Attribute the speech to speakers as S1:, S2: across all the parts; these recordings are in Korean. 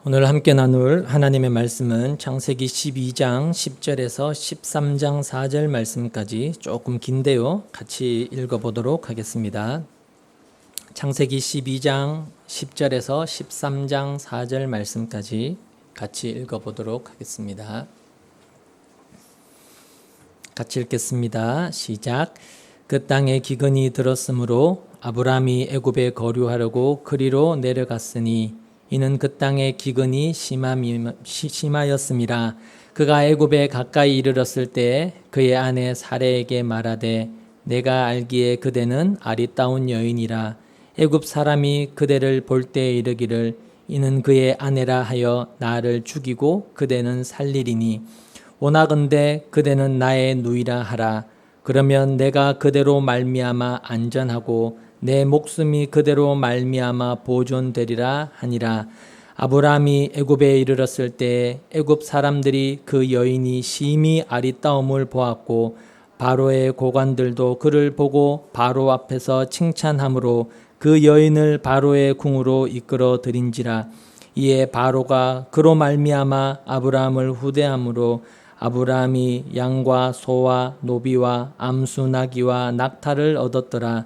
S1: 오늘 함께 나눌 하나님의 말씀은 창세기 12장 10절에서 13장 4절 말씀까지 조금 긴데요. 같이 읽어보도록 하겠습니다. 창세기 12장 10절에서 13장 4절 말씀까지 같이 읽어보도록 하겠습니다. 같이 읽겠습니다. 시작. 그 땅에 기근이 들었으므로 아브람이 애굽에 거류하려고 그리로 내려갔으니 이는 그 땅에 기근이 심하였음이라. 그가 애굽에 가까이 이르렀을 때 그의 아내 사레에게 말하되 내가 알기에 그대는 아리따운 여인이라. 애굽 사람이 그대를 볼 때 이르기를 이는 그의 아내라 하여 나를 죽이고 그대는 살리리니 원하건대 그대는 나의 누이라 하라. 그러면 내가 그대로 말미암아 안전하고 내 목숨이 그대로 말미암아 보존되리라 하니라. 아브람이 애굽에 이르렀을 때 애굽 사람들이 그 여인이 심히 아리따움을 보았고 바로의 고관들도 그를 보고 바로 앞에서 칭찬함으로 그 여인을 바로의 궁으로 이끌어 들인지라. 이에 바로가 그로 말미암아 아브람을 후대함으로 아브람이 양과 소와 노비와 암수 나귀와 낙타를 얻었더라.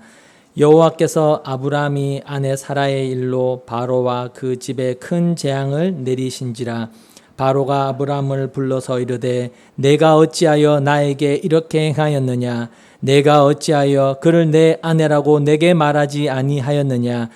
S1: 여호와께서 아브람이 아내 사라의 일로 바로와 그 집에 큰 재앙을 내리신지라. 바로가 아브람을 불러서 이르되 내가 어찌하여 나에게 이렇게 행하였느냐? 내가 어찌하여 그를 내 아내라고 내게 말하지 아니하였느냐?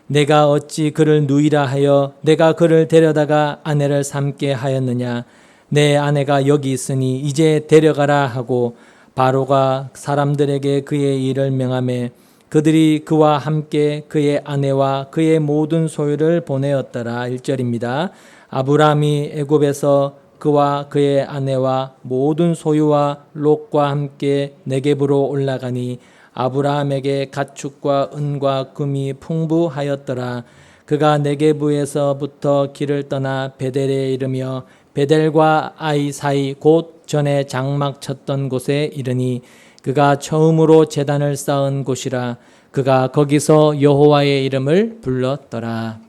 S1: 내가 어찌 그를 누이라 하여 내가 그를 데려다가 아내를 삼게 하였느냐? 내 아내가 여기 있으니 이제 데려가라 하고 바로가 사람들에게 그의 일을 명하매 그들이 그와 함께 그의 아내와 그의 모든 소유를 보내었더라. 1절입니다. 아브람이 애굽에서 그와 그의 아내와 모든 소유와 롯과 함께 네겝으로 올라가니 아브라함에게 가축과 은과 금이 풍부하였더라. 그가 네겝에서부터 길을 떠나 베델에 이르며 베델과 아이 사이 곧 전에 장막 쳤던 곳에 이르니 그가 처음으로 제단을 쌓은 곳이라. 그가 거기서 여호와의 이름을 불렀더라.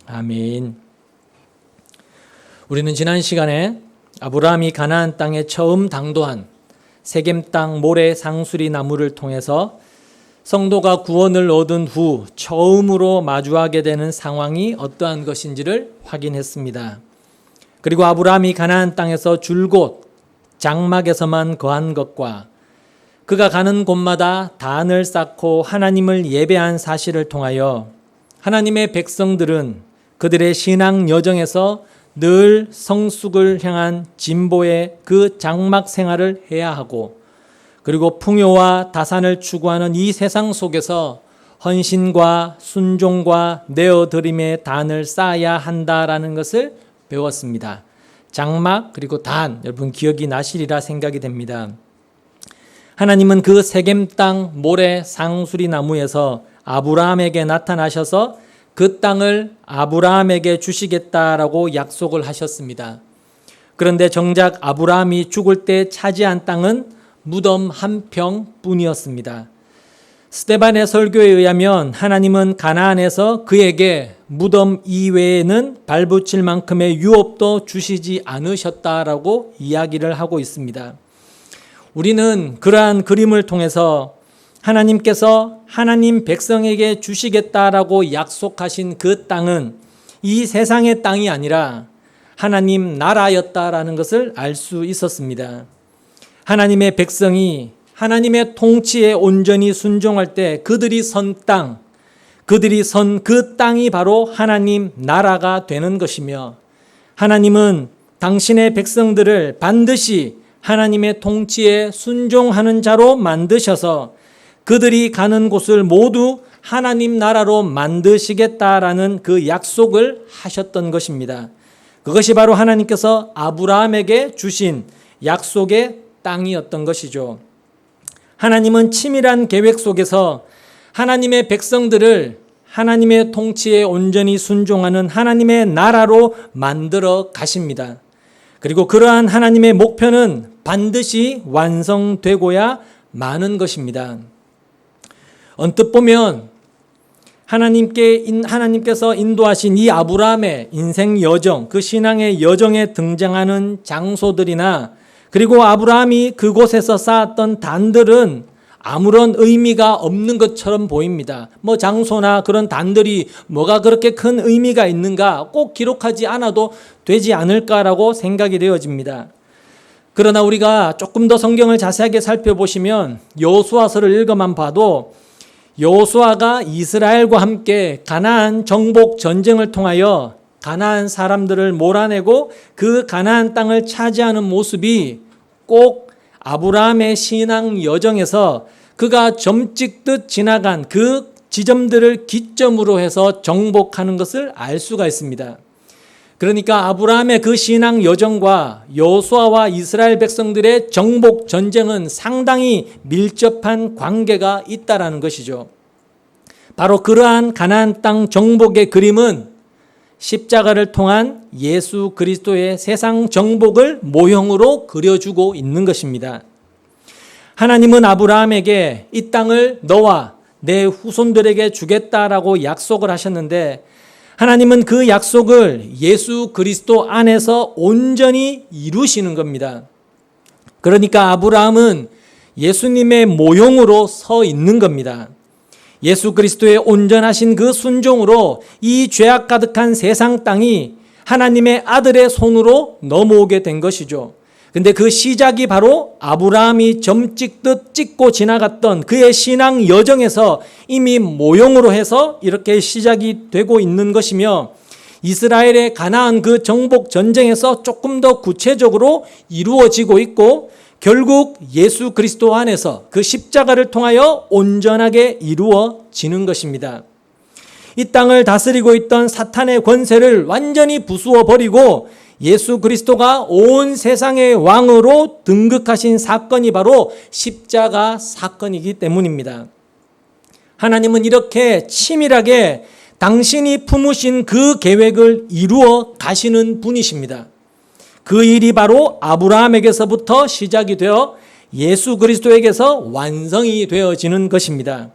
S1: 아멘. 우리는 지난 시간에 아브라함이 가나안 땅에 처음 당도한 세겜 땅 모래 상수리 나무를 통해서 성도가 구원을 얻은 후 처음으로 마주하게 되는 상황이 어떠한 것인지를 확인했습니다. 그리고 아브라함이 가나안 땅에서 줄곧 장막에서만 거한 것과 그가 가는 곳마다 단을 쌓고 하나님을 예배한 사실을 통하여 하나님의 백성들은 그들의 신앙 여정에서 늘 성숙을 향한 진보의 그 장막 생활을 해야 하고 그리고 풍요와 다산을 추구하는 이 세상 속에서 헌신과 순종과 내어드림의 단을 쌓아야 한다라는 것을 배웠습니다. 장막 그리고 단, 여러분 기억이 나시리라 생각이 됩니다. 하나님은 그 세겜 땅 모래 상수리 나무에서 아브라함에게 나타나셔서 그 땅을 아브라함에게 주시겠다라고 약속을 하셨습니다. 그런데 정작 아브라함이 죽을 때 차지한 땅은 무덤 한 평뿐이었습니다. 스데반의 설교에 의하면 하나님은 가나안에서 그에게 무덤 이외에는 발붙일 만큼의 유업도 주시지 않으셨다라고 이야기를 하고 있습니다. 우리는 그러한 그림을 통해서 하나님께서 하나님 백성에게 주시겠다라고 약속하신 그 땅은 이 세상의 땅이 아니라 하나님 나라였다라는 것을 알 수 있었습니다. 하나님의 백성이 하나님의 통치에 온전히 순종할 때 그들이 선 땅, 그들이 선 그 땅이 바로 하나님 나라가 되는 것이며 하나님은 당신의 백성들을 반드시 하나님의 통치에 순종하는 자로 만드셔서 그들이 가는 곳을 모두 하나님 나라로 만드시겠다라는 그 약속을 하셨던 것입니다. 그것이 바로 하나님께서 아브라함에게 주신 약속의 땅이었던 것이죠. 하나님은 치밀한 계획 속에서 하나님의 백성들을 하나님의 통치에 온전히 순종하는 하나님의 나라로 만들어 가십니다. 그리고 그러한 하나님의 목표는 반드시 완성되고야 마는 것입니다. 언뜻 보면 하나님께서 인도하신 이 아브라함의 인생 여정, 그 신앙의 여정에 등장하는 장소들이나 그리고 아브라함이 그곳에서 쌓았던 단들은 아무런 의미가 없는 것처럼 보입니다. 장소나 그런 단들이 뭐가 그렇게 큰 의미가 있는가, 꼭 기록하지 않아도 되지 않을까라고 생각이 되어집니다. 그러나 우리가 조금 더 성경을 자세하게 살펴보시면 여호수아서를 읽어만 봐도 여호수아가 이스라엘과 함께 가나안 정복 전쟁을 통하여 가나안 사람들을 몰아내고 그 가나안 땅을 차지하는 모습이 꼭 아브라함의 신앙 여정에서 그가 점 찍듯 지나간 그 지점들을 기점으로 해서 정복하는 것을 알 수가 있습니다. 그러니까 아브라함의 그 신앙 여정과 여호수아와 이스라엘 백성들의 정복 전쟁은 상당히 밀접한 관계가 있다라는 것이죠. 바로 그러한 가나안 땅 정복의 그림은 십자가를 통한 예수 그리스도의 세상 정복을 모형으로 그려주고 있는 것입니다. 하나님은 아브라함에게 이 땅을 너와 내 후손들에게 주겠다라고 약속을 하셨는데 하나님은 그 약속을 예수 그리스도 안에서 온전히 이루시는 겁니다. 그러니까 아브라함은 예수님의 모형으로 서 있는 겁니다. 예수 그리스도의 온전하신 그 순종으로 이 죄악 가득한 세상 땅이 하나님의 아들의 손으로 넘어오게 된 것이죠. 근데 그 시작이 바로 아브라함이 점 찍듯 찍고 지나갔던 그의 신앙 여정에서 이미 모형으로 해서 이렇게 시작이 되고 있는 것이며 이스라엘의 가나안 그 정복 전쟁에서 조금 더 구체적으로 이루어지고 있고 결국 예수 그리스도 안에서 그 십자가를 통하여 온전하게 이루어지는 것입니다. 이 땅을 다스리고 있던 사탄의 권세를 완전히 부수어 버리고 예수 그리스도가 온 세상의 왕으로 등극하신 사건이 바로 십자가 사건이기 때문입니다. 하나님은 이렇게 치밀하게 당신이 품으신 그 계획을 이루어 가시는 분이십니다. 그 일이 바로 아브라함에게서부터 시작이 되어 예수 그리스도에게서 완성이 되어지는 것입니다.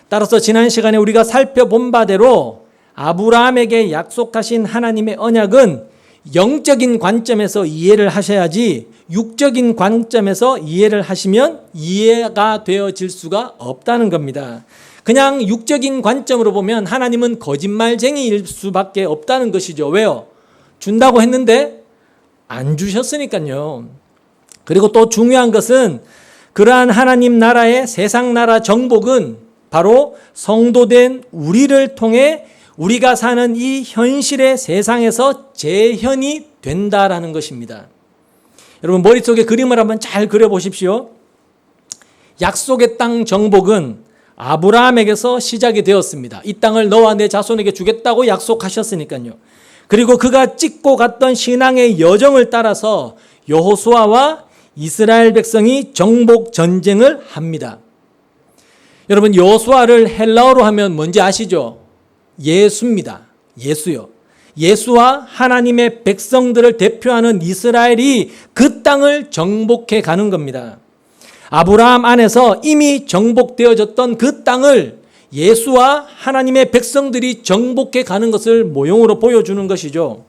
S1: 따라서 지난 시간에 우리가 살펴본 바대로 아브라함에게 약속하신 하나님의 언약은 영적인 관점에서 이해를 하셔야지 육적인 관점에서 이해를 하시면 이해가 되어질 수가 없다는 겁니다. 그냥 육적인 관점으로 보면 하나님은 거짓말쟁이일 수밖에 없다는 것이죠. 왜요? 준다고 했는데 안 주셨으니까요. 그리고 또 중요한 것은 그러한 하나님 나라의 세상 나라 정복은 바로 성도된 우리를 통해 우리가 사는 이 현실의 세상에서 재현이 된다라는 것입니다. 여러분 머릿속에 그림을 한번 잘 그려보십시오. 약속의 땅 정복은 아브라함에게서 시작이 되었습니다. 이 땅을 너와 내 자손에게 주겠다고 약속하셨으니까요. 그리고 그가 찍고 갔던 신앙의 여정을 따라서 여호수아와 이스라엘 백성이 정복 전쟁을 합니다. 여러분 여호수아를 헬라어로 하면 뭔지 아시죠? 예수입니다. 예수요. 예수와 하나님의 백성들을 대표하는 이스라엘이 그 땅을 정복해 가는 겁니다. 아브라함 안에서 이미 정복되어졌던 그 땅을 예수와 하나님의 백성들이 정복해 가는 것을 모형으로 보여주는 것이죠.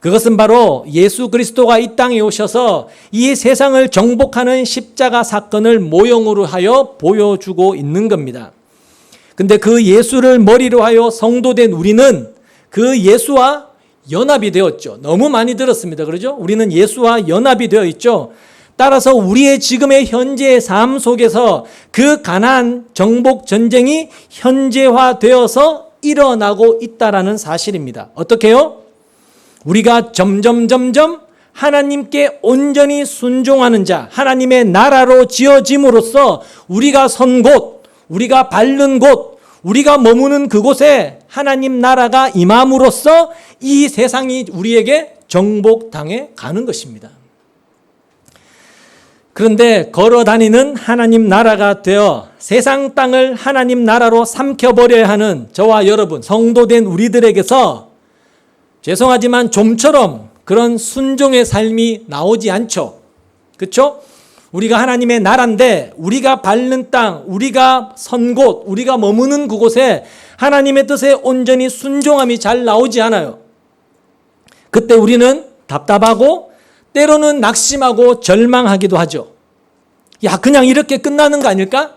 S1: 그것은 바로 예수 그리스도가 이 땅에 오셔서 이 세상을 정복하는 십자가 사건을 모형으로 하여 보여주고 있는 겁니다. 근데 그 예수를 머리로 하여 성도된 우리는 그 예수와 연합이 되었죠. 너무 많이 들었습니다. 그러죠? 우리는 예수와 연합이 되어 있죠. 따라서 우리의 지금의 현재의 삶 속에서 그 가나안 정복 전쟁이 현재화되어서 일어나고 있다라는 사실입니다. 어떻게요? 우리가 점점 하나님께 온전히 순종하는 자, 하나님의 나라로 지어짐으로써 우리가 선 곳, 우리가 밟는 곳, 우리가 머무는 그곳에 하나님 나라가 임함으로써 이 세상이 우리에게 정복당해 가는 것입니다. 그런데 걸어다니는 하나님 나라가 되어 세상 땅을 하나님 나라로 삼켜버려야 하는 저와 여러분, 성도된 우리들에게서 죄송하지만 좀처럼 그런 순종의 삶이 나오지 않죠. 그렇죠? 우리가 하나님의 나라인데 우리가 밟는 땅, 우리가 선 곳, 우리가 머무는 그곳에 하나님의 뜻에 온전히 순종함이 잘 나오지 않아요. 그때 우리는 답답하고 때로는 낙심하고 절망하기도 하죠. 야, 그냥 이렇게 끝나는 거 아닐까?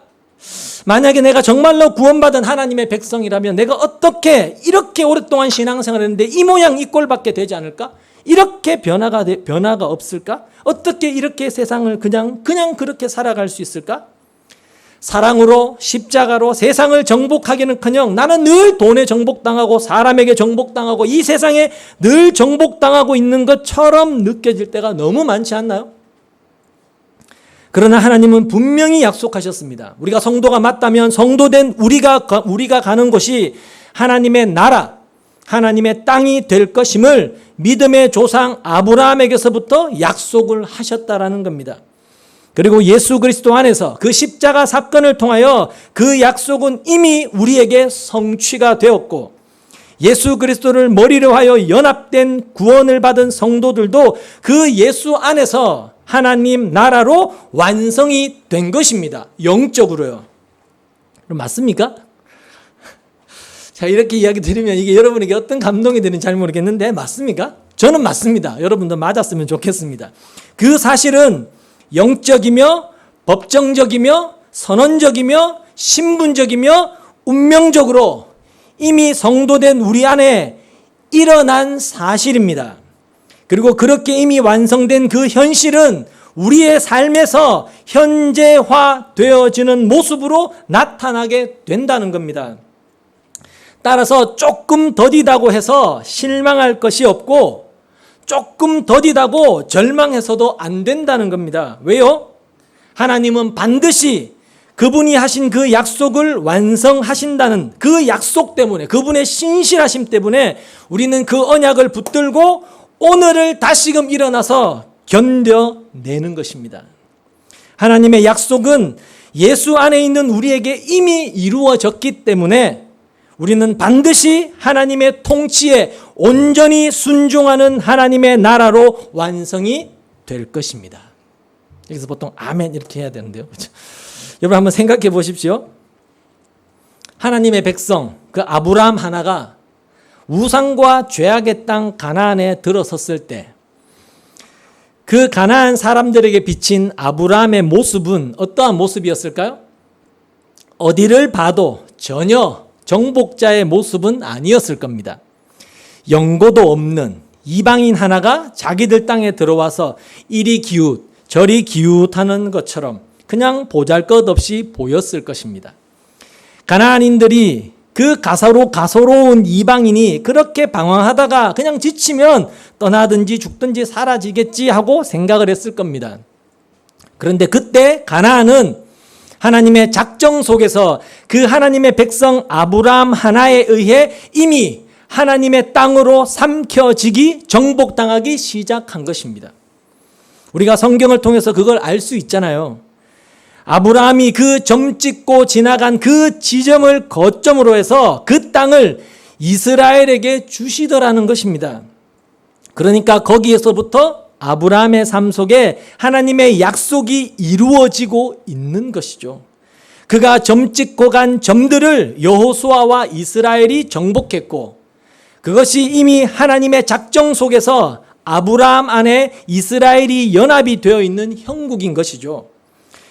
S1: 만약에 내가 정말로 구원받은 하나님의 백성이라면 내가 어떻게 이렇게 오랫동안 신앙생활을 했는데 이 모양 이 꼴밖에 되지 않을까? 이렇게 변화가 없을까? 어떻게 이렇게 세상을 그냥 그렇게 살아갈 수 있을까? 사랑으로 십자가로 세상을 정복하기는커녕 나는 늘 돈에 정복당하고 사람에게 정복당하고 이 세상에 늘 정복당하고 있는 것처럼 느껴질 때가 너무 많지 않나요? 그러나 하나님은 분명히 약속하셨습니다. 우리가 성도가 맞다면 성도된 우리가 가는 곳이 하나님의 나라, 하나님의 땅이 될 것임을 믿음의 조상 아브라함에게서부터 약속을 하셨다라는 겁니다. 그리고 예수 그리스도 안에서 그 십자가 사건을 통하여 그 약속은 이미 우리에게 성취가 되었고 예수 그리스도를 머리로 하여 연합된 구원을 받은 성도들도 그 예수 안에서 하나님 나라로 완성이 된 것입니다. 영적으로요. 맞습니까? 자, 이렇게 이야기 드리면 이게 여러분에게 어떤 감동이 되는지 잘 모르겠는데 맞습니까? 저는 맞습니다. 여러분도 맞았으면 좋겠습니다. 그 사실은 영적이며 법정적이며 선언적이며 신분적이며 운명적으로 이미 성도된 우리 안에 일어난 사실입니다. 그리고 그렇게 이미 완성된 그 현실은 우리의 삶에서 현재화되어지는 모습으로 나타나게 된다는 겁니다. 따라서 조금 더디다고 해서 실망할 것이 없고 조금 더디다고 절망해서도 안 된다는 겁니다. 왜요? 하나님은 반드시 그분이 하신 그 약속을 완성하신다는 그 약속 때문에, 그분의 신실하심 때문에 우리는 그 언약을 붙들고 오늘을 다시금 일어나서 견뎌내는 것입니다. 하나님의 약속은 예수 안에 있는 우리에게 이미 이루어졌기 때문에 우리는 반드시 하나님의 통치에 온전히 순종하는 하나님의 나라로 완성이 될 것입니다. 여기서 보통 아멘 이렇게 해야 되는데요. 그렇죠? 여러분 한번 생각해 보십시오. 하나님의 백성, 그 아브라함 하나가 우상과 죄악의 땅 가나안에 들어섰을 때 그 가나안 사람들에게 비친 아브라함의 모습은 어떠한 모습이었을까요? 어디를 봐도 전혀 정복자의 모습은 아니었을 겁니다. 연고도 없는 이방인 하나가 자기들 땅에 들어와서 이리 기웃 저리 기웃하는 것처럼 그냥 보잘것없이 보였을 것입니다. 가나안인들이 그 가소로운 이방인이 그렇게 방황하다가 그냥 지치면 떠나든지 죽든지 사라지겠지 하고 생각을 했을 겁니다. 그런데 그때 가나안은 하나님의 작정 속에서 그 하나님의 백성 아브라함 하나에 의해 이미 하나님의 땅으로 삼켜지기, 정복당하기 시작한 것입니다. 우리가 성경을 통해서 그걸 알 수 있잖아요. 아브라함이 그 점 찍고 지나간 그 지점을 거점으로 해서 그 땅을 이스라엘에게 주시더라는 것입니다. 그러니까 거기에서부터 아브라함의 삶 속에 하나님의 약속이 이루어지고 있는 것이죠. 그가 점 찍고 간 점들을 여호수아와 이스라엘이 정복했고 그것이 이미 하나님의 작정 속에서 아브라함 안에 이스라엘이 연합이 되어 있는 형국인 것이죠.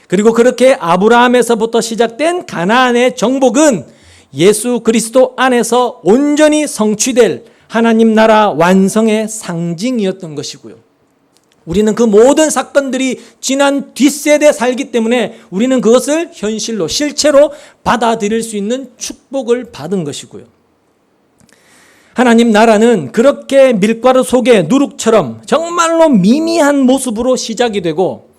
S1: 그리고 그렇게 아브라함에서부터 시작된 가나안의 정복은 예수 그리스도 안에서 온전히 성취될 하나님 나라 완성의 상징이었던 것이고요. 우리는 그 모든 사건들이 지난 뒷세대 살기 때문에 우리는 그것을 현실로 실체로 받아들일 수 있는 축복을 받은 것이고요. 하나님 나라는 그렇게 밀가루 속의 누룩처럼 정말로 미미한 모습으로 시작이 되고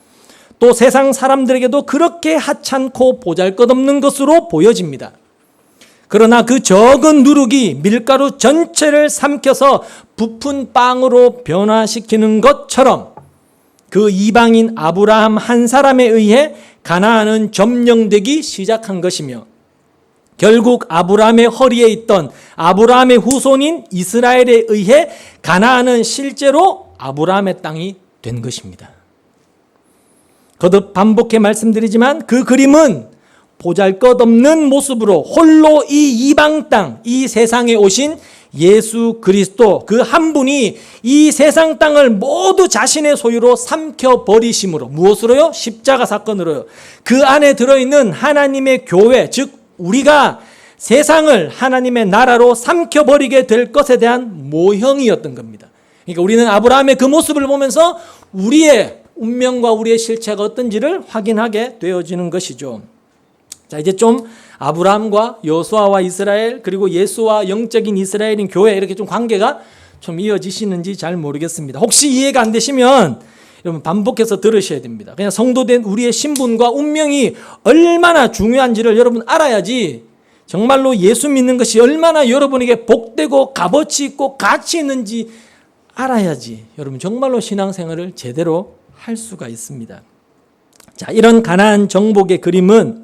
S1: 또 세상 사람들에게도 그렇게 하찮고 보잘것없는 것으로 보여집니다. 그러나 그 적은 누룩이 밀가루 전체를 삼켜서 부푼 빵으로 변화시키는 것처럼 그 이방인 아브라함 한 사람에 의해 가나안은 점령되기 시작한 것이며 결국 아브라함의 허리에 있던 아브라함의 후손인 이스라엘에 의해 가나안은 실제로 아브라함의 땅이 된 것입니다. 거듭 반복해 말씀드리지만 그 그림은 보잘것없는 모습으로 홀로 이 이방 땅, 이 세상에 오신 예수 그리스도 그 한 분이 이 세상 땅을 모두 자신의 소유로 삼켜버리심으로, 무엇으로요? 십자가 사건으로요. 그 안에 들어있는 하나님의 교회, 즉 우리가 세상을 하나님의 나라로 삼켜버리게 될 것에 대한 모형이었던 겁니다. 그러니까 우리는 아브라함의 그 모습을 보면서 우리의 운명과 우리의 실체가 어떤지를 확인하게 되어지는 것이죠. 자, 이제 좀 아브라함과 여호수아와 이스라엘, 그리고 예수와 영적인 이스라엘인 교회, 이렇게 좀 관계가 좀 이어지시는지 잘 모르겠습니다. 혹시 이해가 안 되시면 여러분 반복해서 들으셔야 됩니다. 그냥 성도된 우리의 신분과 운명이 얼마나 중요한지를 여러분 알아야지, 정말로 예수 믿는 것이 얼마나 여러분에게 복되고 값어치 있고 가치 있는지 알아야지 여러분 정말로 신앙생활을 제대로 할 수가 있습니다. 자, 이런 가나안 정복의 그림은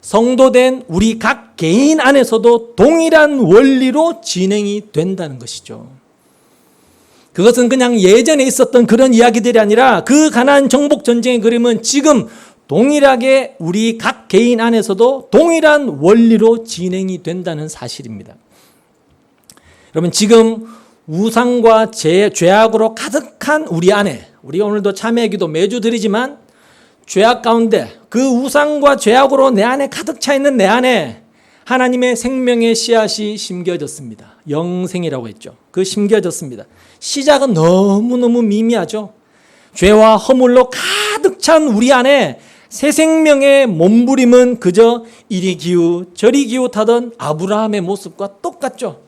S1: 성도된 우리 각 개인 안에서도 동일한 원리로 진행이 된다는 것이죠. 그것은 그냥 예전에 있었던 그런 이야기들이 아니라 그 가나안 정복 전쟁의 그림은 지금 동일하게 우리 각 개인 안에서도 동일한 원리로 진행이 된다는 사실입니다. 여러분, 지금 우상과 죄악으로 가득한 우리 안에, 우리가 오늘도 참회의 기도 매주 드리지만 죄악 가운데 그 우상과 죄악으로 내 안에 가득 차 있는 내 안에 하나님의 생명의 씨앗이 심겨졌습니다. 영생이라고 했죠. 그 심겨졌습니다. 시작은 너무너무 미미하죠. 죄와 허물로 가득 찬 우리 안에 새 생명의 몸부림은 그저 이리 기웃 저리 기웃하던 아브라함의 모습과 똑같죠.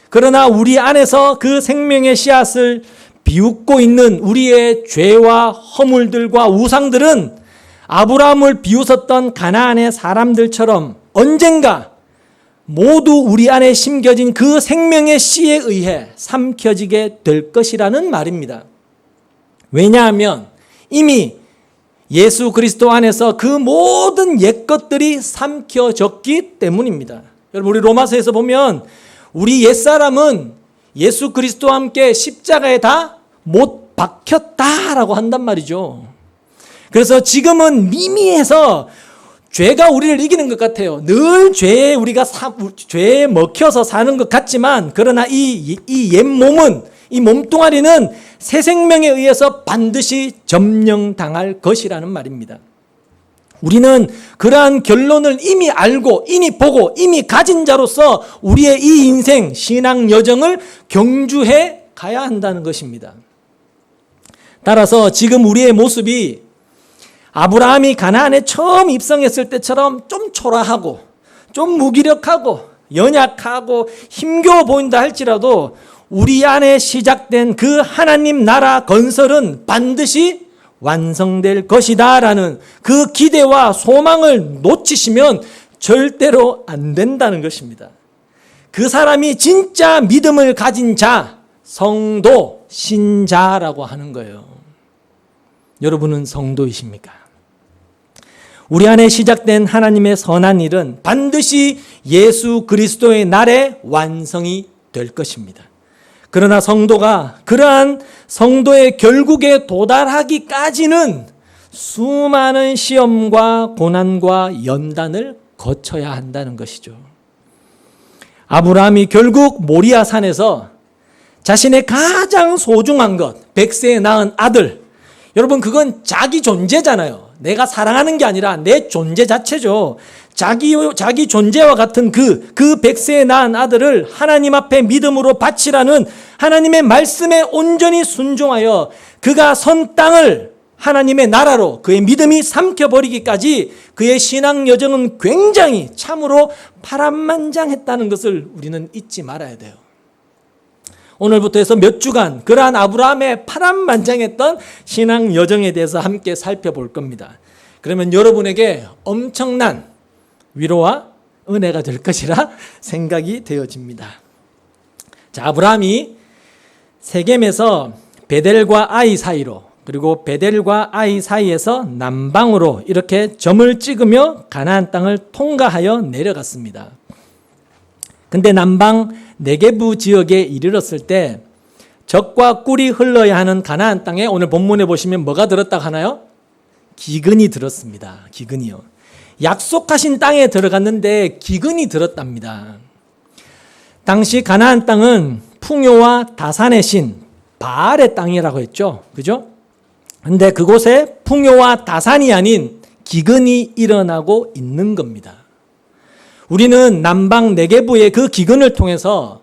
S1: 그러나 우리 안에서 그 생명의 씨앗을 비웃고 있는 우리의 죄와 허물들과 우상들은 아브라함을 비웃었던 가나안의 사람들처럼 언젠가 모두 우리 안에 심겨진 그 생명의 씨에 의해 삼켜지게 될 것이라는 말입니다. 왜냐하면 이미 예수 그리스도 안에서 그 모든 옛것들이 삼켜졌기 때문입니다. 여러분, 우리 로마서에서 보면 우리 옛사람은 예수 그리스도와 함께 십자가에 다 못 박혔다라고 한단 말이죠. 그래서 지금은 미미해서 죄가 우리를 이기는 것 같아요. 늘 죄에 먹혀서 사는 것 같지만, 그러나 이 옛 몸은, 이 몸뚱아리는 새 생명에 의해서 반드시 점령당할 것이라는 말입니다. 우리는 그러한 결론을 이미 알고 이미 보고 이미 가진 자로서 우리의 이 인생 신앙 여정을 경주해 가야 한다는 것입니다. 따라서 지금 우리의 모습이 아브라함이 가나안에 처음 입성했을 때처럼 좀 초라하고 좀 무기력하고 연약하고 힘겨워 보인다 할지라도 우리 안에 시작된 그 하나님 나라 건설은 반드시 완성될 것이다 라는 그 기대와 소망을 놓치시면 절대로 안 된다는 것입니다. 그 사람이 진짜 믿음을 가진 자, 성도, 신자라고 하는 거예요. 여러분은 성도이십니까? 우리 안에 시작된 하나님의 선한 일은 반드시 예수 그리스도의 날에 완성이 될 것입니다. 그러나 성도가 그러한 성도의 결국에 도달하기까지는 수많은 시험과 고난과 연단을 거쳐야 한다는 것이죠. 아브라함이 결국 모리아 산에서 자신의 가장 소중한 것, 100세에 낳은 아들, 여러분 그건 자기 존재잖아요. 내가 사랑하는 게 아니라 내 존재 자체죠. 자기 존재와 같은 그 100세에 낳은 아들을 하나님 앞에 믿음으로 바치라는 하나님의 말씀에 온전히 순종하여 그가 선 땅을 하나님의 나라로 그의 믿음이 삼켜버리기까지 그의 신앙 여정은 굉장히 참으로 파란만장했다는 것을 우리는 잊지 말아야 돼요. 오늘부터 해서 몇 주간 그러한 아브라함의 파란만장했던 신앙 여정에 대해서 함께 살펴볼 겁니다. 그러면 여러분에게 엄청난 위로와 은혜가 될 것이라 생각이 되어집니다. 자, 아브라함이 세겜에서 베델과 아이 사이로, 그리고 베델과 아이 사이에서 남방으로 이렇게 점을 찍으며 가나안 땅을 통과하여 내려갔습니다. 근데 남방 네게부 지역에 이르렀을 때 젖과 꿀이 흘러야 하는 가나안 땅에 오늘 본문에 보시면 뭐가 들었다고 하나요? 기근이 들었습니다. 기근이요. 약속하신 땅에 들어갔는데 기근이 들었답니다. 당시 가나안 땅은 풍요와 다산의 신 바알의 땅이라고 했죠. 그죠? 근데 그곳에 풍요와 다산이 아닌 기근이 일어나고 있는 겁니다. 우리는 남방 네게부의 그 기근을 통해서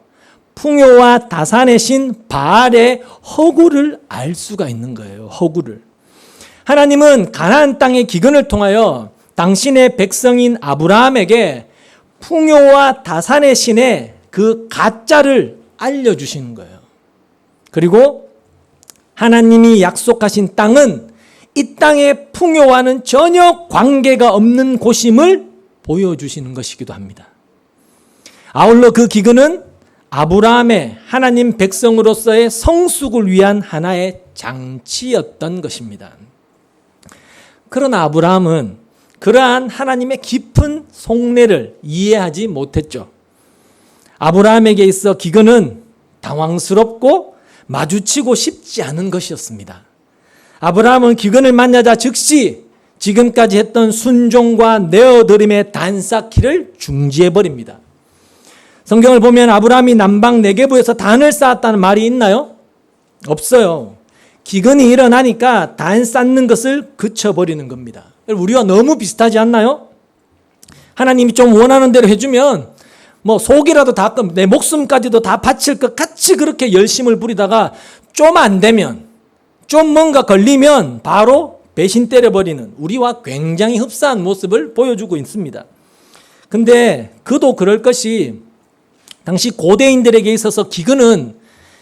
S1: 풍요와 다산의 신 바알의 허구를 알 수가 있는 거예요. 허구를. 하나님은 가나안 땅의 기근을 통하여 당신의 백성인 아브라함에게 풍요와 다산의 신의 그 가짜를 알려주시는 거예요. 그리고 하나님이 약속하신 땅은 이 땅의 풍요와는 전혀 관계가 없는 곳임을 보여주시는 것이기도 합니다. 아울러 그 기근은 아브라함의 하나님 백성으로서의 성숙을 위한 하나의 장치였던 것입니다. 그러나 아브라함은 그러한 하나님의 깊은 속내를 이해하지 못했죠. 아브라함에게 있어 기근은 당황스럽고 마주치고 싶지 않은 것이었습니다. 아브라함은 기근을 만나자 즉시 지금까지 했던 순종과 내어드림의 단쌓기를 중지해버립니다. 성경을 보면 아브라함이 남방 네게부에서 단을 쌓았다는 말이 있나요? 없어요. 기근이 일어나니까 단 쌓는 것을 그쳐버리는 겁니다. 우리와 너무 비슷하지 않나요? 하나님이 좀 원하는 대로 해주면 뭐 속이라도 다 내 목숨까지도 다 바칠 것 같이 그렇게 열심을 부리다가 좀 안 되면 좀 뭔가 걸리면 바로 배신 때려버리는 우리와 굉장히 흡사한 모습을 보여주고 있습니다. 근데 그도 그럴 것이 당시 고대인들에게 있어서 기근은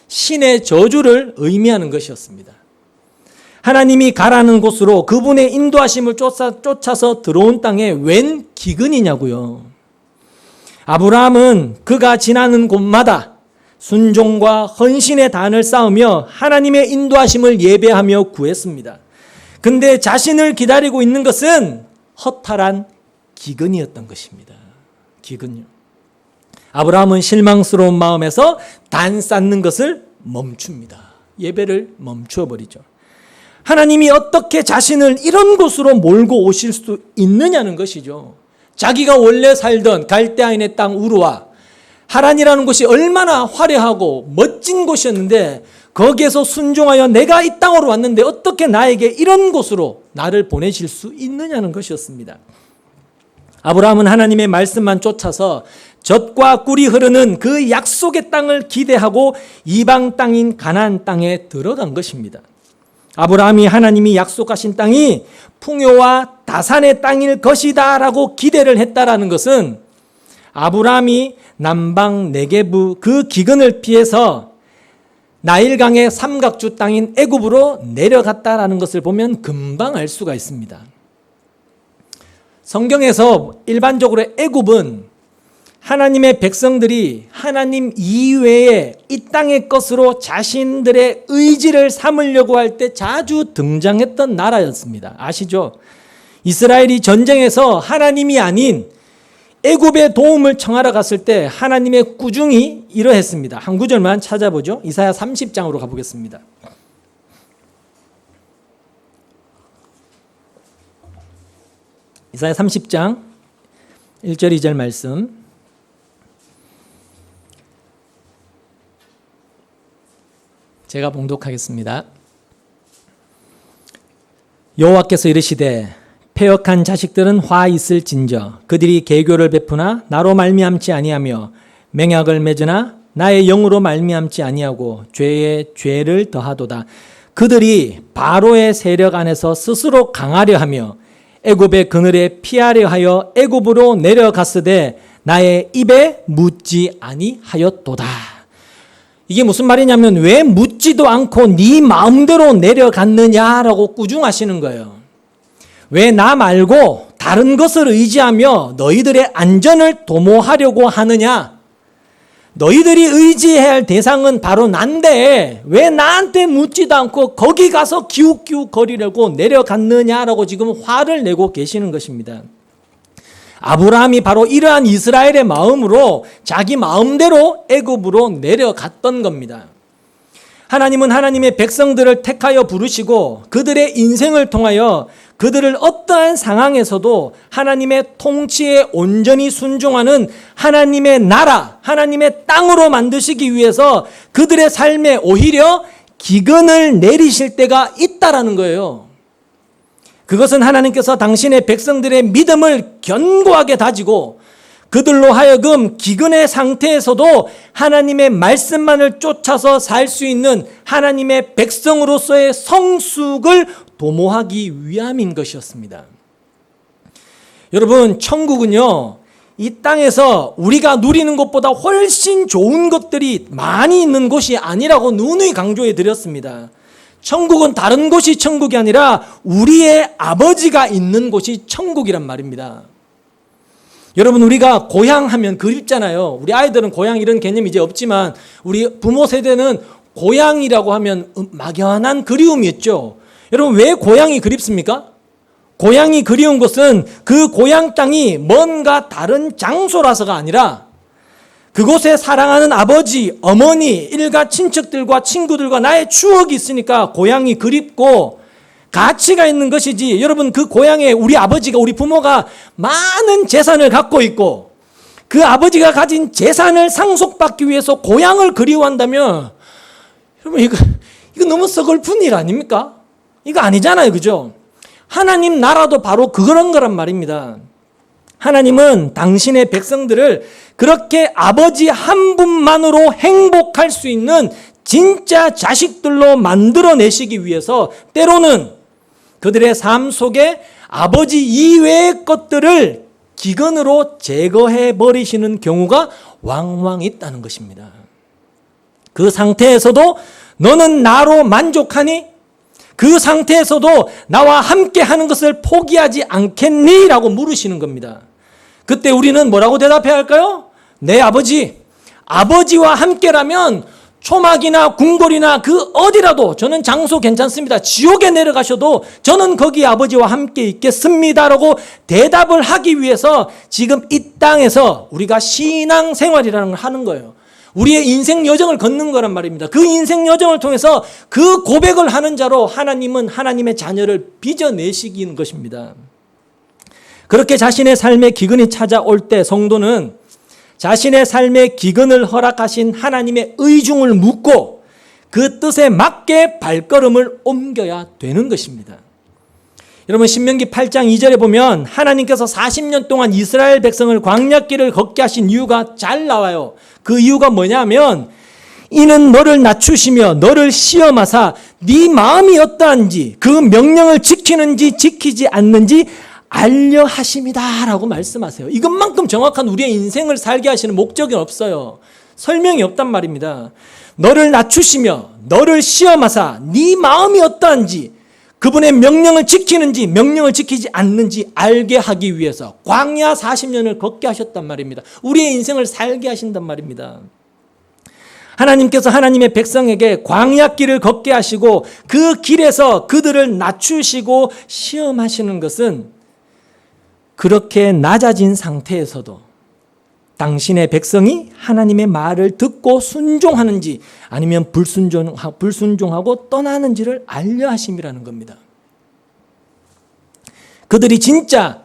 S1: 신의 저주를 의미하는 것이었습니다. 하나님이 가라는 곳으로 그분의 인도하심을 쫓아서 들어온 땅에 웬 기근이냐고요. 아브라함은 그가 지나는 곳마다 순종과 헌신의 단을 쌓으며 하나님의 인도하심을 예배하며 구했습니다. 근데 자신을 기다리고 있는 것은 허탈한 기근이었던 것입니다. 기근요. 아브라함은 실망스러운 마음에서 단 쌓는 것을 멈춥니다. 예배를 멈추어 버리죠. 하나님이 어떻게 자신을 이런 곳으로 몰고 오실 수 있느냐는 것이죠. 자기가 원래 살던 갈대아인의 땅 우르와 하란이라는 곳이 얼마나 화려하고 멋진 곳이었는데 거기에서 순종하여 내가 이 땅으로 왔는데 어떻게 나에게 이런 곳으로 나를 보내실 수 있느냐는 것이었습니다. 아브라함은 하나님의 말씀만 쫓아서 젖과 꿀이 흐르는 그 약속의 땅을 기대하고 이방 땅인 가나안 땅에 들어간 것입니다. 아브라함이 하나님이 약속하신 땅이 풍요와 다산의 땅일 것이다 라고 기대를 했다라는 것은 아브라함이 남방 네게부 그 기근을 피해서 나일강의 삼각주 땅인 애굽으로 내려갔다라는 것을 보면 금방 알 수가 있습니다. 성경에서 일반적으로 애굽은 하나님의 백성들이 하나님 이외에 이 땅의 것으로 자신들의 의지를 삼으려고 할 때 자주 등장했던 나라였습니다. 아시죠? 이스라엘이 전쟁에서 하나님이 아닌 애굽의 도움을 청하러 갔을 때 하나님의 꾸중이 이러했습니다. 한 구절만 찾아보죠. 이사야 30장으로 가보겠습니다. 이사야 30장 1절 2절 말씀. 제가 봉독하겠습니다. 여호와께서 이르시되 패역한 자식들은 화 있을진저 그들이 계교를 베푸나 나로 말미암지 아니하며 맹약을 맺으나 나의 영으로 말미암지 아니하고 죄에 죄를 더하도다. 그들이 바로의 세력 안에서 스스로 강하려 하며 애굽의 그늘에 피하려 하여 애굽으로 내려갔으되 나의 입에 묻지 아니하였도다. 이게 무슨 말이냐면 왜 묻지도 않고 네 마음대로 내려갔느냐라고 꾸중하시는 거예요. 왜 나 말고 다른 것을 의지하며 너희들의 안전을 도모하려고 하느냐? 너희들이 의지해야 할 대상은 바로 난데 왜 나한테 묻지도 않고 거기 가서 기웃기웃 거리려고 내려갔느냐라고 지금 화를 내고 계시는 것입니다. 아브라함이 바로 이러한 이스라엘의 마음으로 자기 마음대로 애굽으로 내려갔던 겁니다. 하나님은 하나님의 백성들을 택하여 부르시고 그들의 인생을 통하여 그들을 어떠한 상황에서도 하나님의 통치에 온전히 순종하는 하나님의 나라, 하나님의 땅으로 만드시기 위해서 그들의 삶에 오히려 기근을 내리실 때가 있다라는 거예요. 그것은 하나님께서 당신의 백성들의 믿음을 견고하게 다지고 그들로 하여금 기근의 상태에서도 하나님의 말씀만을 쫓아서 살 수 있는 하나님의 백성으로서의 성숙을 도모하기 위함인 것이었습니다. 여러분, 천국은요, 이 땅에서 우리가 누리는 것보다 훨씬 좋은 것들이 많이 있는 곳이 아니라고 누누이 강조해 드렸습니다. 천국은 다른 곳이 천국이 아니라 우리의 아버지가 있는 곳이 천국이란 말입니다. 여러분, 우리가 고향 하면 그립잖아요. 우리 아이들은 고향 이런 개념이 이제 없지만 우리 부모 세대는 고향이라고 하면 막연한 그리움이 있죠. 여러분, 왜 고향이 그립습니까? 고향이 그리운 것은 그 고향 땅이 뭔가 다른 장소라서가 아니라 그곳에 사랑하는 아버지, 어머니, 일가 친척들과 친구들과 나의 추억이 있으니까 고향이 그립고 가치가 있는 것이지. 여러분, 그 고향에 우리 아버지가, 우리 부모가 많은 재산을 갖고 있고 그 아버지가 가진 재산을 상속받기 위해서 고향을 그리워한다면 여러분, 이거 너무 서글픈 일 아닙니까? 이거 아니잖아요. 그죠? 하나님 나라도 바로 그런 거란 말입니다. 하나님은 당신의 백성들을 그렇게 아버지 한 분만으로 행복할 수 있는 진짜 자식들로 만들어내시기 위해서 때로는 그들의 삶 속에 아버지 이외의 것들을 기근으로 제거해 버리시는 경우가 왕왕 있다는 것입니다. 그 상태에서도 너는 나로 만족하니? 그 상태에서도 나와 함께 하는 것을 포기하지 않겠니? 라고 물으시는 겁니다. 그때 우리는 뭐라고 대답해야 할까요? 내 아버지와 함께라면 초막이나 궁궐이나 그 어디라도 저는 장소 괜찮습니다. 지옥에 내려가셔도 저는 거기 아버지와 함께 있겠습니다라고 대답을 하기 위해서 지금 이 땅에서 우리가 신앙생활이라는 걸 하는 거예요. 우리의 인생 여정을 걷는 거란 말입니다. 그 인생 여정을 통해서 그 고백을 하는 자로 하나님은 하나님의 자녀를 빚어내시기는 것입니다. 그렇게 자신의 삶에 기근이 찾아올 때 성도는 자신의 삶에 기근을 허락하신 하나님의 의중을 묻고 그 뜻에 맞게 발걸음을 옮겨야 되는 것입니다. 여러분, 신명기 8장 2절에 보면 하나님께서 40년 동안 이스라엘 백성을 광야길을 걷게 하신 이유가 잘 나와요. 그 이유가 뭐냐면 이는 너를 낮추시며 너를 시험하사 네 마음이 어떠한지 그 명령을 지키는지 지키지 않는지 알려 하심이다 라고 말씀하세요. 이것만큼 정확한 우리의 인생을 살게 하시는 목적이 없어요. 설명이 없단 말입니다. 너를 낮추시며 너를 시험하사 네 마음이 어떠한지 그분의 명령을 지키는지 명령을 지키지 않는지 알게 하기 위해서 광야 40년을 걷게 하셨단 말입니다. 우리의 인생을 살게 하신단 말입니다. 하나님께서 하나님의 백성에게 광야길을 걷게 하시고 그 길에서 그들을 낮추시고 시험하시는 것은 그렇게 낮아진 상태에서도 당신의 백성이 하나님의 말을 듣고 순종하는지 아니면 불순종하고 떠나는지를 알려 하심이라는 겁니다. 그들이 진짜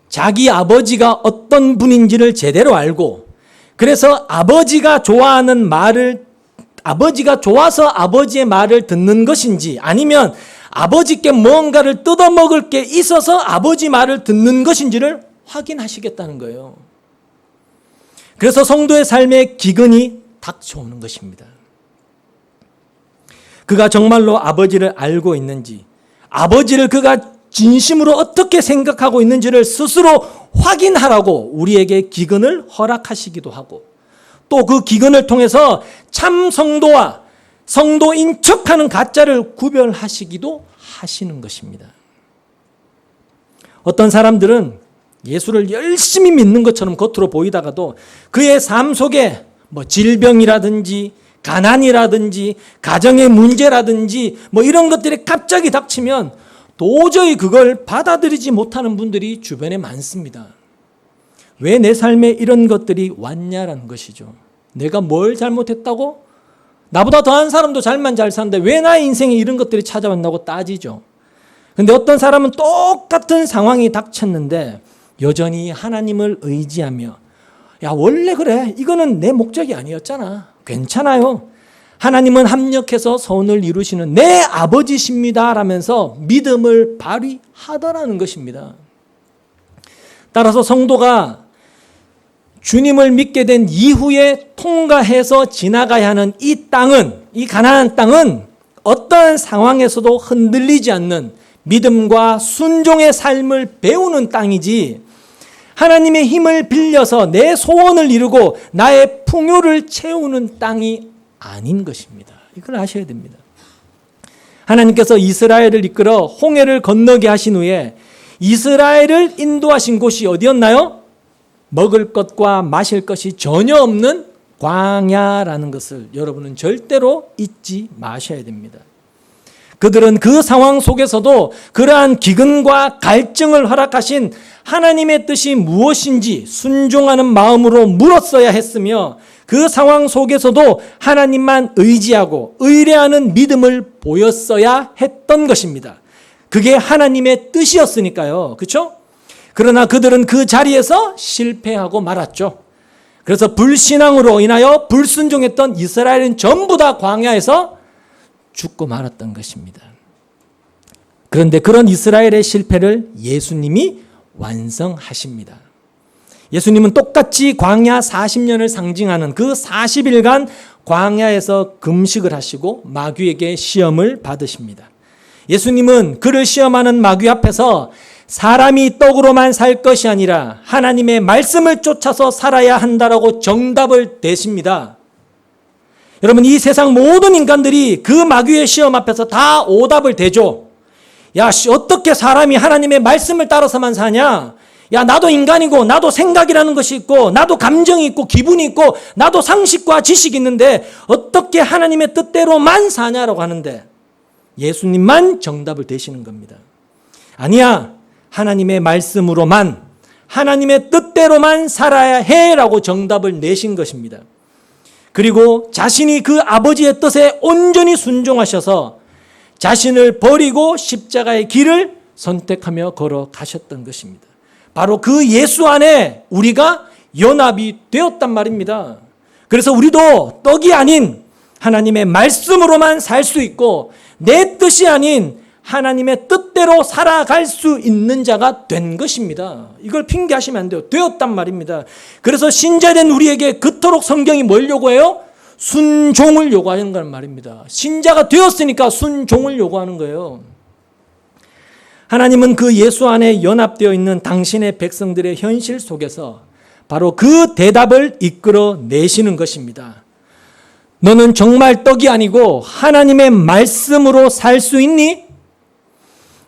S1: 자기 아버지가 어떤 분인지를 제대로 알고 그래서 아버지가 좋아하는 말을 아버지가 좋아서 아버지의 말을 듣는 것인지 아니면 아버지께 뭔가를 뜯어먹을 게 있어서 아버지 말을 듣는 것인지를 확인하시겠다는 거예요. 그래서 성도의 삶에 기근이 닥쳐오는 것입니다. 그가 정말로 아버지를 알고 있는지, 아버지를 그가 진심으로 어떻게 생각하고 있는지를 스스로 확인하라고 우리에게 기근을 허락하시기도 하고 또 그 기근을 통해서 참 성도와 성도인 척하는 가짜를 구별하시기도 하시는 것입니다. 어떤 사람들은 예수를 열심히 믿는 것처럼 겉으로 보이다가도 그의 삶 속에 질병이라든지 가난이라든지 가정의 문제라든지 이런 것들이 갑자기 닥치면 도저히 그걸 받아들이지 못하는 분들이 주변에 많습니다. 왜 내 삶에 이런 것들이 왔냐라는 것이죠. 내가 뭘 잘못했다고? 나보다 더한 사람도 잘만 잘 사는데 왜 나의 인생에 이런 것들이 찾아왔나고 따지죠. 근데 어떤 사람은 똑같은 상황이 닥쳤는데 여전히 하나님을 의지하며 야, 원래 그래. 이거는 내 목적이 아니었잖아. 괜찮아요. 하나님은 합력해서 선을 이루시는 내 아버지십니다. 라면서 믿음을 발휘하더라는 것입니다. 따라서 성도가 주님을 믿게 된 이후에 통과해서 지나가야 하는 이 땅은, 이 가나안 땅은 어떠한 상황에서도 흔들리지 않는 믿음과 순종의 삶을 배우는 땅이지, 하나님의 힘을 빌려서 내 소원을 이루고 나의 풍요를 채우는 땅이 아닌 것입니다. 이걸 아셔야 됩니다. 하나님께서 이스라엘을 이끌어 홍해를 건너게 하신 후에 이스라엘을 인도하신 곳이 어디였나요? 먹을 것과 마실 것이 전혀 없는 광야라는 것을 여러분은 절대로 잊지 마셔야 됩니다. 그들은 그 상황 속에서도 그러한 기근과 갈증을 허락하신 하나님의 뜻이 무엇인지 순종하는 마음으로 물었어야 했으며, 그 상황 속에서도 하나님만 의지하고 의뢰하는 믿음을 보였어야 했던 것입니다. 그게 하나님의 뜻이었으니까요. 그렇죠? 그러나 그들은 그 자리에서 실패하고 말았죠. 그래서 불신앙으로 인하여 불순종했던 이스라엘은 전부 다 광야에서 죽고 말았던 것입니다. 그런데 그런 이스라엘의 실패를 예수님이 완성하십니다. 예수님은 똑같이 광야 40년을 상징하는 그 40일간 광야에서 금식을 하시고 마귀에게 시험을 받으십니다. 예수님은 그를 시험하는 마귀 앞에서 사람이 떡으로만 살 것이 아니라 하나님의 말씀을 쫓아서 살아야 한다라고 정답을 대십니다. 여러분, 이 세상 모든 인간들이 그 마귀의 시험 앞에서 다 오답을 대죠. 야, 어떻게 사람이 하나님의 말씀을 따라서만 사냐? 야, 나도 인간이고 나도 생각이라는 것이 있고 나도 감정이 있고 기분이 있고 나도 상식과 지식이 있는데 어떻게 하나님의 뜻대로만 사냐라고 하는데 예수님만 정답을 대시는 겁니다. 아니야, 하나님의 말씀으로만, 하나님의 뜻대로만 살아야 해라고 정답을 내신 것입니다. 그리고 자신이 그 아버지의 뜻에 온전히 순종하셔서 자신을 버리고 십자가의 길을 선택하며 걸어가셨던 것입니다. 바로 그 예수 안에 우리가 연합이 되었단 말입니다. 그래서 우리도 떡이 아닌 하나님의 말씀으로만 살 수 있고 내 뜻이 아닌 하나님의 뜻대로 살아갈 수 있는 자가 된 것입니다. 이걸 핑계하시면 안 돼요. 되었단 말입니다. 그래서 신자된 우리에게 그토록 성경이 뭘 요구해요? 순종을 요구하는 건 말입니다. 신자가 되었으니까 순종을 요구하는 거예요. 하나님은 그 예수 안에 연합되어 있는 당신의 백성들의 현실 속에서 바로 그 대답을 이끌어 내시는 것입니다. 너는 정말 떡이 아니고 하나님의 말씀으로 살 수 있니?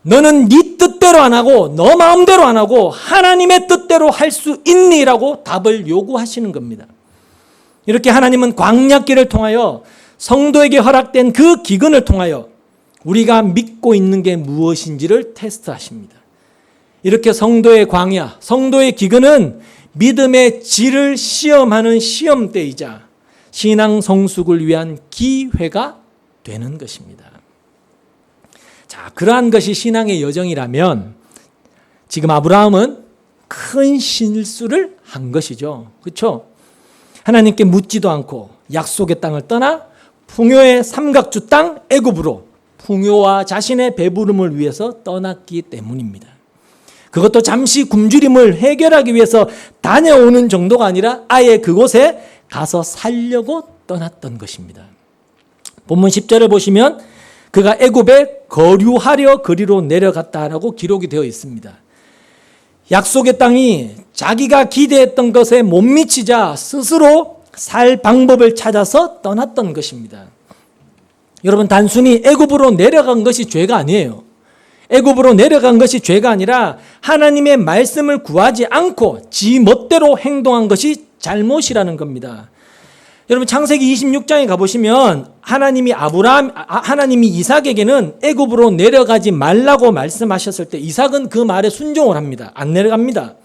S1: 너는 네 뜻대로 안 하고 너 마음대로 안 하고 하나님의 뜻대로 할 수 있니? 라고 답을 요구하시는 겁니다. 이렇게 하나님은 광야길을 통하여 성도에게 허락된 그 기근을 통하여 우리가 믿고 있는 게 무엇인지를 테스트하십니다. 이렇게 성도의 광야, 성도의 기근은 믿음의 질을 시험하는 시험대이자 신앙 성숙을 위한 기회가 되는 것입니다. 자, 그러한 것이 신앙의 여정이라면 지금 아브라함은 큰 실수를 한 것이죠. 그렇죠? 하나님께 묻지도 않고 약속의 땅을 떠나 풍요의 삼각주 땅 애굽으로 풍요와 자신의 배부름을 위해서 떠났기 때문입니다. 그것도 잠시 굶주림을 해결하기 위해서 다녀오는 정도가 아니라 아예 그곳에 가서 살려고 떠났던 것입니다. 본문 10절을 보시면 그가 애굽에 거류하려 그리로 내려갔다라고 기록이 되어 있습니다. 약속의 땅이 자기가 기대했던 것에 못 미치자 스스로 살 방법을 찾아서 떠났던 것입니다. 여러분, 단순히 애굽으로 내려간 것이 죄가 아니에요. 애굽으로 내려간 것이 죄가 아니라 하나님의 말씀을 구하지 않고 지 멋대로 행동한 것이 잘못이라는 겁니다. 여러분, 창세기 26장에 가보시면 하나님이 이삭에게는 애굽으로 내려가지 말라고 말씀하셨을 때 이삭은 그 말에 순종을 합니다. 안 내려갑니다.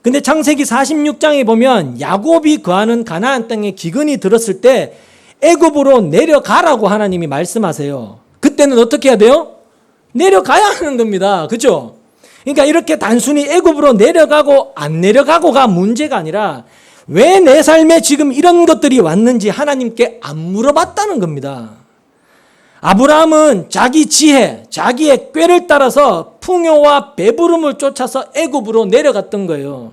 S1: 근데 창세기 46장에 보면 야곱이 거하는 가나안 땅에 기근이 들었을 때 애굽으로 내려가라고 하나님이 말씀하세요. 그때는 어떻게 해야 돼요? 내려가야 하는 겁니다. 그렇죠? 그러니까 이렇게 단순히 애굽으로 내려가고 안 내려가고가 문제가 아니라 왜 내 삶에 지금 이런 것들이 왔는지 하나님께 안 물어봤다는 겁니다. 아브라함은 자기 지혜, 자기의 꾀를 따라서 풍요와 배부름을 쫓아서 애굽으로 내려갔던 거예요.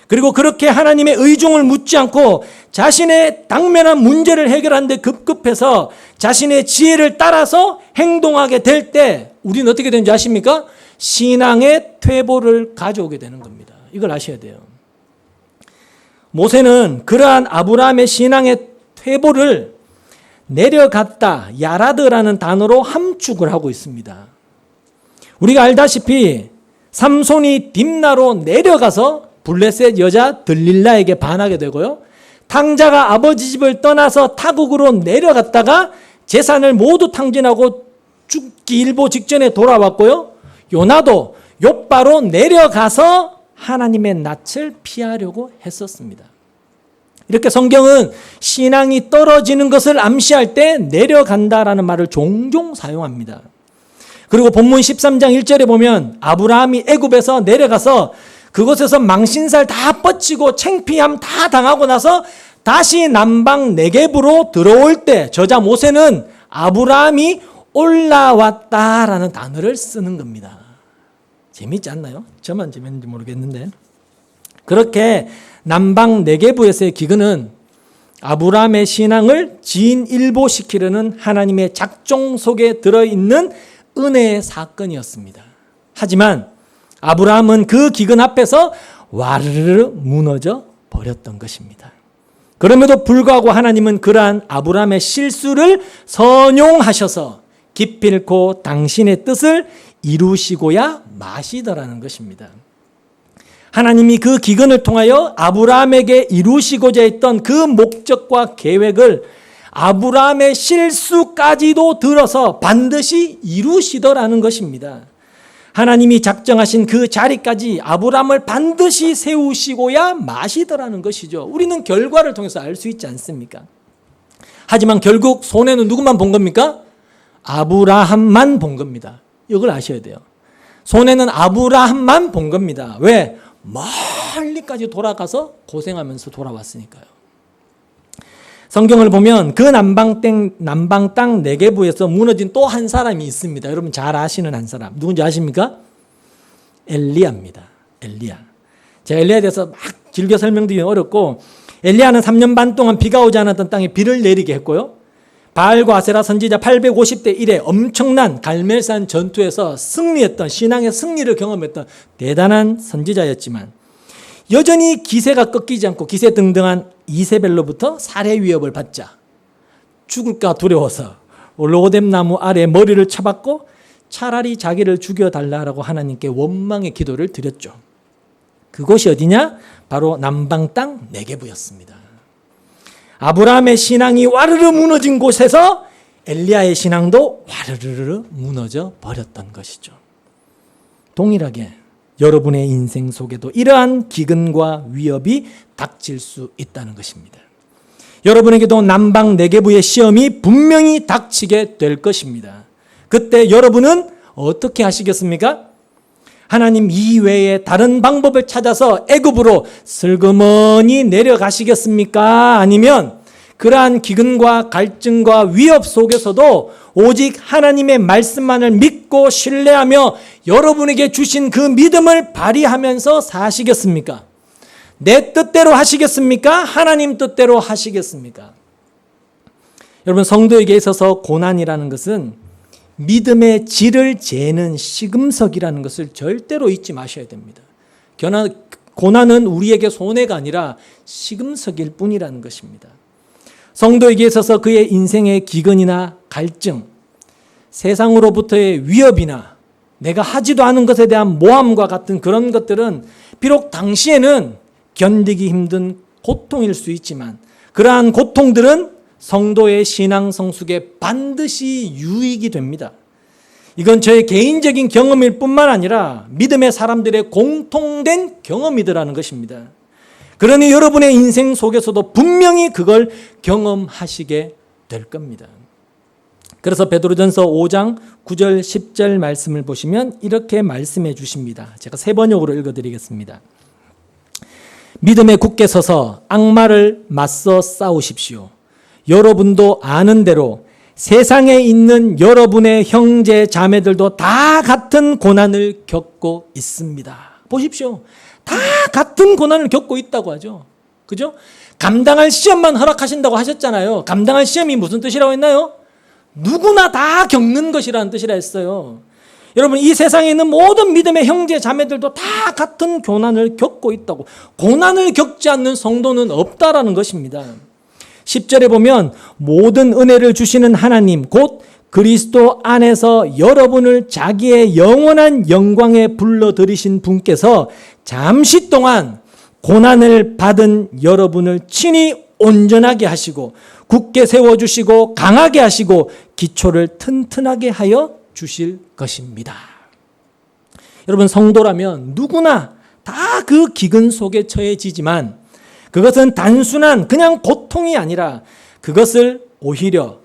S1: 그리고 그렇게 하나님의 의중을 묻지 않고 자신의 당면한 문제를 해결하는데 급급해서 자신의 지혜를 따라서 행동하게 될 때 우리는 어떻게 되는지 아십니까? 신앙의 퇴보를 가져오게 되는 겁니다. 이걸 아셔야 돼요. 모세는 그러한 아브라함의 신앙의 퇴보를 내려갔다, 야라드라는 단어로 함축을 하고 있습니다. 우리가 알다시피 삼손이 딥나로 내려가서 블레셋 여자 들릴라에게 반하게 되고요. 탕자가 아버지 집을 떠나서 타국으로 내려갔다가 재산을 모두 탕진하고 죽기 일보 직전에 돌아왔고요. 요나도 욥바로 내려가서 하나님의 낯을 피하려고 했었습니다. 이렇게 성경은 신앙이 떨어지는 것을 암시할 때 내려간다라는 말을 종종 사용합니다. 그리고 본문 13장 1절에 보면 아브라함이 애굽에서 내려가서 그곳에서 망신살 다 뻗치고 창피함 다 당하고 나서 다시 남방 네겝으로 들어올 때 저자 모세는 아브라함이 올라왔다라는 단어를 쓰는 겁니다. 재미있지 않나요? 저만 재미있는지 모르겠는데 그렇게 남방 네겝에서의 기근은 아브라함의 신앙을 진일보시키려는 하나님의 작정 속에 들어있는 은혜의 사건이었습니다. 하지만 아브라함은 그 기근 앞에서 와르르 무너져 버렸던 것입니다. 그럼에도 불구하고 하나님은 그러한 아브라함의 실수를 선용하셔서 기필코 당신의 뜻을 이루시고야 마시더라는 것입니다. 하나님이 그 기근을 통하여 아브라함에게 이루시고자 했던 그 목적과 계획을 아브라함의 실수까지도 들어서 반드시 이루시더라는 것입니다. 하나님이 작정하신 그 자리까지 아브라함을 반드시 세우시고야 마시더라는 것이죠. 우리는 결과를 통해서 알 수 있지 않습니까? 하지만 결국 손해는 누구만 본 겁니까? 아브라함만 본 겁니다. 이걸 아셔야 돼요. 손해는 아브라함만 본 겁니다. 왜? 멀리까지 돌아가서 고생하면서 돌아왔으니까요. 성경을 보면 그 남방 땅 네겝에서 무너진 또 한 사람이 있습니다. 여러분 잘 아시는 한 사람. 누군지 아십니까? 엘리야입니다. 엘리야. 제가 엘리야에 대해서 막 길게 설명드리기 어렵고 엘리야는 3년 반 동안 비가 오지 않았던 땅에 비를 내리게 했고요. 바알과 아세라 선지자 850대 1의 엄청난 갈멜산 전투에서 승리했던 신앙의 승리를 경험했던 대단한 선지자였지만 여전히 기세가 꺾이지 않고 기세등등한 이세벨로부터 살해 위협을 받자 죽을까 두려워서 로뎀 나무 아래 머리를 쳐박고 차라리 자기를 죽여달라고 하나님께 원망의 기도를 드렸죠. 그곳이 어디냐? 바로 남방 땅 네겝이었습니다. 아브라함의 신앙이 와르르 무너진 곳에서 엘리야의 신앙도 와르르 무너져 버렸던 것이죠. 동일하게 여러분의 인생 속에도 이러한 기근과 위협이 닥칠 수 있다는 것입니다. 여러분에게도 남방 네겝의 시험이 분명히 닥치게 될 것입니다. 그때 여러분은 어떻게 하시겠습니까? 하나님 이외에 다른 방법을 찾아서 애굽으로 슬그머니 내려가시겠습니까? 아니면 그러한 기근과 갈증과 위협 속에서도 오직 하나님의 말씀만을 믿고 신뢰하며 여러분에게 주신 그 믿음을 발휘하면서 사시겠습니까? 내 뜻대로 하시겠습니까? 하나님 뜻대로 하시겠습니까? 여러분 성도에게 있어서 고난이라는 것은 믿음의 질을 재는 시금석이라는 것을 절대로 잊지 마셔야 됩니다. 고난은 우리에게 손해가 아니라 시금석일 뿐이라는 것입니다. 성도에게 있어서 그의 인생의 기근이나 갈증, 세상으로부터의 위협이나 내가 하지도 않은 것에 대한 모함과 같은 그런 것들은 비록 당시에는 견디기 힘든 고통일 수 있지만 그러한 고통들은 성도의 신앙 성숙에 반드시 유익이 됩니다. 이건 저의 개인적인 경험일 뿐만 아니라 믿음의 사람들의 공통된 경험이더라는 것입니다. 그러니 여러분의 인생 속에서도 분명히 그걸 경험하시게 될 겁니다. 그래서 베드로전서 5장 9절 10절 말씀을 보시면 이렇게 말씀해 주십니다. 제가 세 번역으로 읽어드리겠습니다. 믿음에 굳게 서서 악마를 맞서 싸우십시오. 여러분도 아는 대로 세상에 있는 여러분의 형제 자매들도 다 같은 고난을 겪고 있습니다. 보십시오. 다 같은 고난을 겪고 있다고 하죠. 그죠? 감당할 시험만 허락하신다고 하셨잖아요. 감당할 시험이 무슨 뜻이라고 했나요? 누구나 다 겪는 것이라는 뜻이라 했어요. 여러분, 이 세상에 있는 모든 믿음의 형제 자매들도 다 같은 고난을 겪고 있다고. 고난을 겪지 않는 성도는 없다라는 것입니다. 10절에 보면 모든 은혜를 주시는 하나님 곧 그리스도 안에서 여러분을 자기의 영원한 영광에 불러들이신 분께서 잠시 동안 고난을 받은 여러분을 친히 온전하게 하시고 굳게 세워주시고 강하게 하시고 기초를 튼튼하게 하여 주실 것입니다. 여러분, 성도라면 누구나 다 그 기근 속에 처해지지만 그것은 단순한 그냥 고통이 아니라 그것을 오히려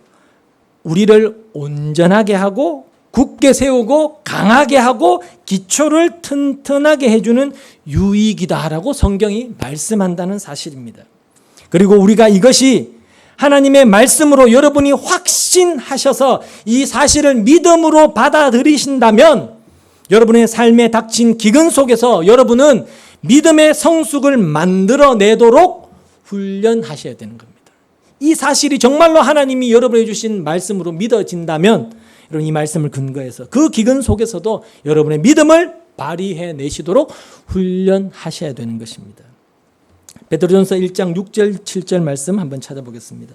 S1: 우리를 온전하게 하고 굳게 세우고 강하게 하고 기초를 튼튼하게 해주는 유익이다라고 성경이 말씀한다는 사실입니다. 그리고 우리가 이것이 하나님의 말씀으로 여러분이 확신하셔서 이 사실을 믿음으로 받아들이신다면 여러분의 삶에 닥친 기근 속에서 여러분은 믿음의 성숙을 만들어내도록 훈련하셔야 되는 겁니다. 이 사실이 정말로 하나님이 여러분에게 주신 말씀으로 믿어진다면 여러분 이 말씀을 근거해서 그 기근 속에서도 여러분의 믿음을 발휘해 내시도록 훈련하셔야 되는 것입니다. 베드로전서 1장 6절 7절 말씀 한번 찾아보겠습니다.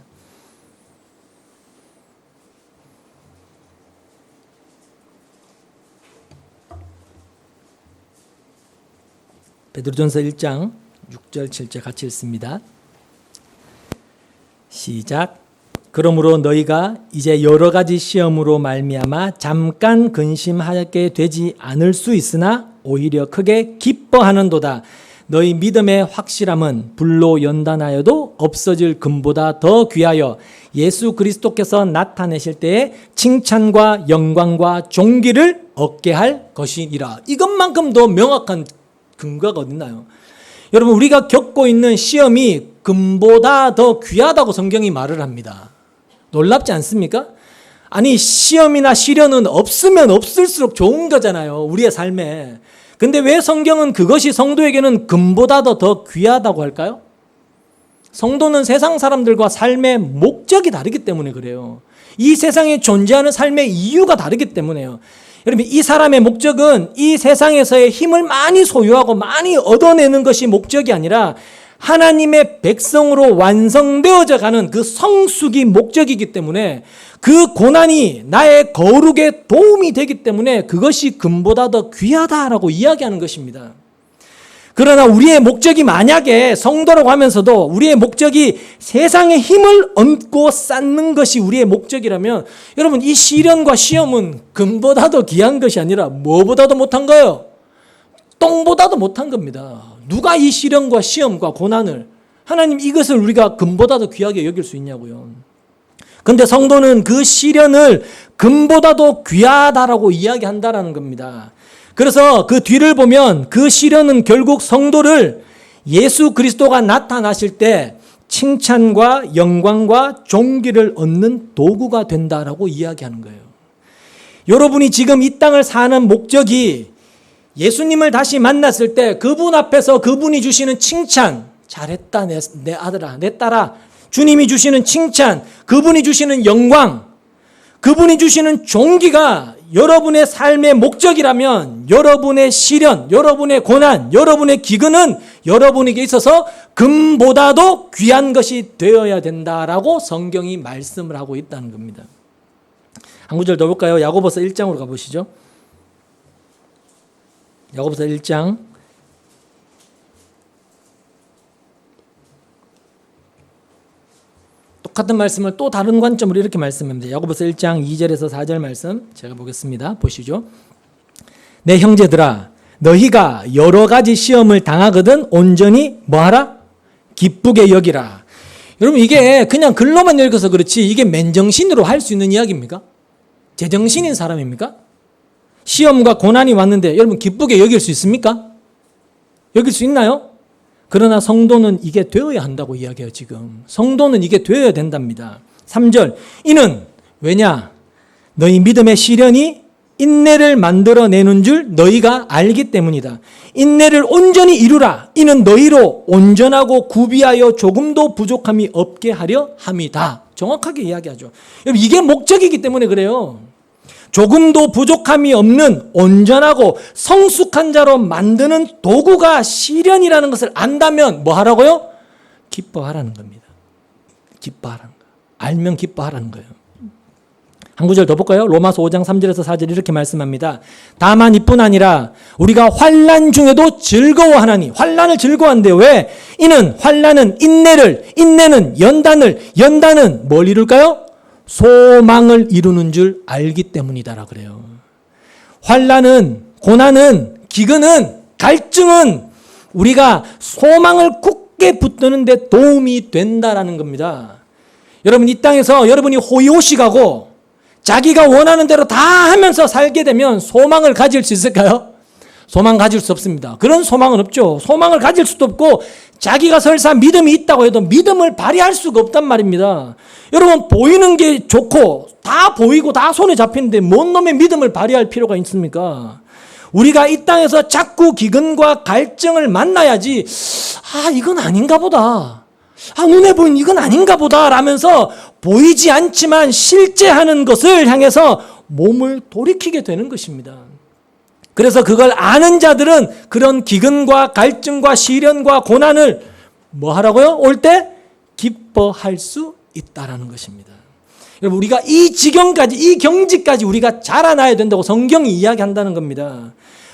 S1: 베드로전서 1장 6절 7절 같이 읽습니다. 시작. 그러므로 너희가 이제 여러 가지 시험으로 말미암아 잠깐 근심하게 되지 않을 수 있으나 오히려 크게 기뻐하는도다. 너희 믿음의 확실함은 불로 연단하여도 없어질 금보다 더 귀하여 예수 그리스도께서 나타내실 때에 칭찬과 영광과 존귀를 얻게 할 것이니라. 이것만큼 더 명확한 근거가 어딨나요? 여러분, 우리가 겪고 있는 시험이 금보다 더 귀하다고 성경이 말을 합니다. 놀랍지 않습니까? 아니, 시험이나 시련은 없으면 없을수록 좋은 거잖아요, 우리의 삶에. 근데 왜 성경은 그것이 성도에게는 금보다도 더 귀하다고 할까요? 성도는 세상 사람들과 삶의 목적이 다르기 때문에 그래요. 이 세상에 존재하는 삶의 이유가 다르기 때문에요. 여러분, 이 사람의 목적은 이 세상에서의 힘을 많이 소유하고 많이 얻어내는 것이 목적이 아니라 하나님의 백성으로 완성되어져 가는 그 성숙이 목적이기 때문에 그 고난이 나의 거룩에 도움이 되기 때문에 그것이 금보다 더 귀하다라고 이야기하는 것입니다. 그러나 우리의 목적이 만약에 성도라고 하면서도 우리의 목적이 세상의 힘을 얻고 쌓는 것이 우리의 목적이라면 여러분, 이 시련과 시험은 금보다도 귀한 것이 아니라 뭐보다도 못한 거예요? 똥보다도 못한 겁니다. 누가 이 시련과 시험과 고난을, 하나님 이것을 우리가 금보다도 귀하게 여길 수 있냐고요. 그런데 성도는 그 시련을 금보다도 귀하다라고 이야기한다라는 겁니다. 그래서 그 뒤를 보면 그 시련은 결국 성도를 예수 그리스도가 나타나실 때 칭찬과 영광과 존귀를 얻는 도구가 된다라고 이야기하는 거예요. 여러분이 지금 이 땅을 사는 목적이 예수님을 다시 만났을 때 그분 앞에서 그분이 주시는 칭찬, 잘했다 내 아들아, 내 딸아, 주님이 주시는 칭찬, 그분이 주시는 영광, 그분이 주시는 존귀가 여러분의 삶의 목적이라면 여러분의 시련, 여러분의 고난, 여러분의 기근은 여러분에게 있어서 금보다도 귀한 것이 되어야 된다라고 성경이 말씀을 하고 있다는 겁니다. 한 구절 더 볼까요? 야고보서 1장으로 가보시죠. 야고보서 1장 똑같은 말씀을 또 다른 관점으로 이렇게 말씀합니다. 야고보서 1장 2절에서 4절 말씀 제가 보겠습니다. 보시죠. 내 형제들아, 너희가 여러 가지 시험을 당하거든 온전히 뭐하라? 기쁘게 여기라. 여러분, 이게 그냥 글로만 읽어서 그렇지 이게 맨정신으로 할 수 있는 이야기입니까? 제정신인 사람입니까? 시험과 고난이 왔는데 여러분 기쁘게 여길 수 있습니까? 여길 수 있나요? 그러나 성도는 이게 되어야 한다고 이야기해요. 지금 성도는 이게 되어야 된답니다. 3절, 이는 왜냐? 너희 믿음의 시련이 인내를 만들어내는 줄 너희가 알기 때문이다. 인내를 온전히 이루라. 이는 너희로 온전하고 구비하여 조금도 부족함이 없게 하려 함이다. 정확하게 이야기하죠. 여러분, 이게 목적이기 때문에 그래요. 조금도 부족함이 없는 온전하고 성숙한 자로 만드는 도구가 시련이라는 것을 안다면 뭐 하라고요? 기뻐하라는 겁니다. 기뻐하라는 거예요. 알면 기뻐하라는 거예요. 한 구절 더 볼까요? 로마서 5장 3절에서 4절 이렇게 말씀합니다. 다만 이뿐 아니라 우리가 환난 중에도 즐거워하나니. 환난을 즐거워한대요. 왜? 이는 환난은 인내를, 인내는 연단을, 연단은 뭘 이룰까요? 소망을 이루는 줄 알기 때문이다라 그래요. 환난은, 고난은, 기근은, 갈증은 우리가 소망을 굳게 붙드는 데 도움이 된다라는 겁니다. 여러분, 이 땅에서 여러분이 호의호식하고 자기가 원하는 대로 다 하면서 살게 되면 소망을 가질 수 있을까요? 소망 가질 수 없습니다. 그런 소망은 없죠. 소망을 가질 수도 없고 자기가 설사 믿음이 있다고 해도 믿음을 발휘할 수가 없단 말입니다. 여러분, 보이는 게 좋고 다 보이고 다 손에 잡히는데 뭔 놈의 믿음을 발휘할 필요가 있습니까? 우리가 이 땅에서 자꾸 기근과 갈증을 만나야지 이건 아닌가 보다. 눈에 보이는 이건 아닌가 보다 라면서 보이지 않지만 실제 하는 것을 향해서 몸을 돌이키게 되는 것입니다. 그래서 그걸 아는 자들은 그런 기근과 갈증과 시련과 고난을 뭐 하라고요? 올 때 기뻐할 수 있다라는 것입니다. 여러분, 우리가 이 지경까지, 이 경지까지 우리가 자라나야 된다고 성경이 이야기한다는 겁니다.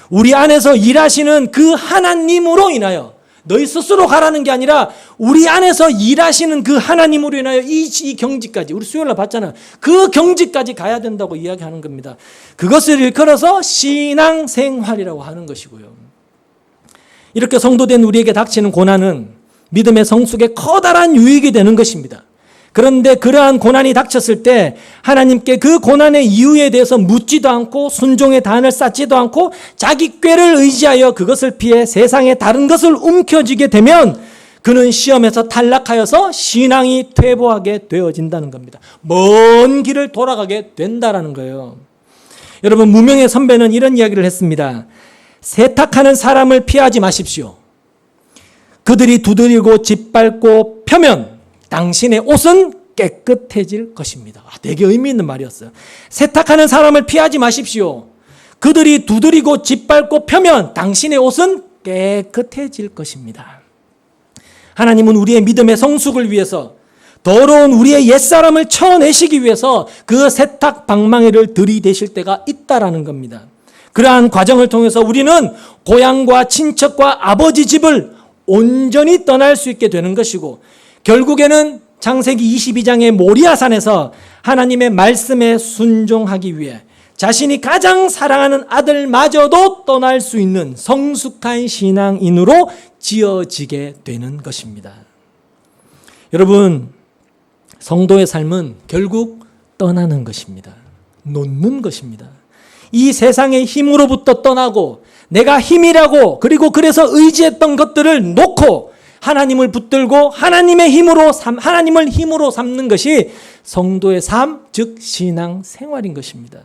S1: 우리 안에서 일하시는 그 하나님으로 인하여, 너희 스스로 가라는 게 아니라 우리 안에서 일하시는 그 하나님으로 인하여 이 경지까지, 우리 수요일날 봤잖아요. 그 경지까지 가야 된다고 이야기하는 겁니다. 그것을 일컬어서 신앙생활이라고 하는 것이고요. 이렇게 성도된 우리에게 닥치는 고난은 믿음의 성숙에 커다란 유익이 되는 것입니다. 그런데 그러한 고난이 닥쳤을 때 하나님께 그 고난의 이유에 대해서 묻지도 않고 순종의 단을 쌓지도 않고 자기 꾀를 의지하여 그것을 피해 세상의 다른 것을 움켜쥐게 되면 그는 시험에서 탈락하여서 신앙이 퇴보하게 되어진다는 겁니다. 먼 길을 돌아가게 된다는 거예요. 여러분, 무명의 선배는 이런 이야기를 했습니다. 세탁하는 사람을 피하지 마십시오. 그들이 두드리고 짓밟고 펴면 당신의 옷은 깨끗해질 것입니다. 되게 의미 있는 말이었어요. 세탁하는 사람을 피하지 마십시오. 그들이 두드리고 짓밟고 펴면 당신의 옷은 깨끗해질 것입니다. 하나님은 우리의 믿음의 성숙을 위해서 더러운 우리의 옛사람을 쳐내시기 위해서 그 세탁 방망이를 들이대실 때가 있다라는 겁니다. 그러한 과정을 통해서 우리는 고향과 친척과 아버지 집을 온전히 떠날 수 있게 되는 것이고 결국에는 창세기 22장의 모리아산에서 하나님의 말씀에 순종하기 위해 자신이 가장 사랑하는 아들마저도 떠날 수 있는 성숙한 신앙인으로 지어지게 되는 것입니다. 여러분, 성도의 삶은 결국 떠나는 것입니다. 놓는 것입니다. 이 세상의 힘으로부터 떠나고 내가 힘이라고 그리고 그래서 의지했던 것들을 놓고 하나님을 붙들고 하나님을 힘으로 삼는 것이 성도의 삶, 즉 신앙 생활인 것입니다.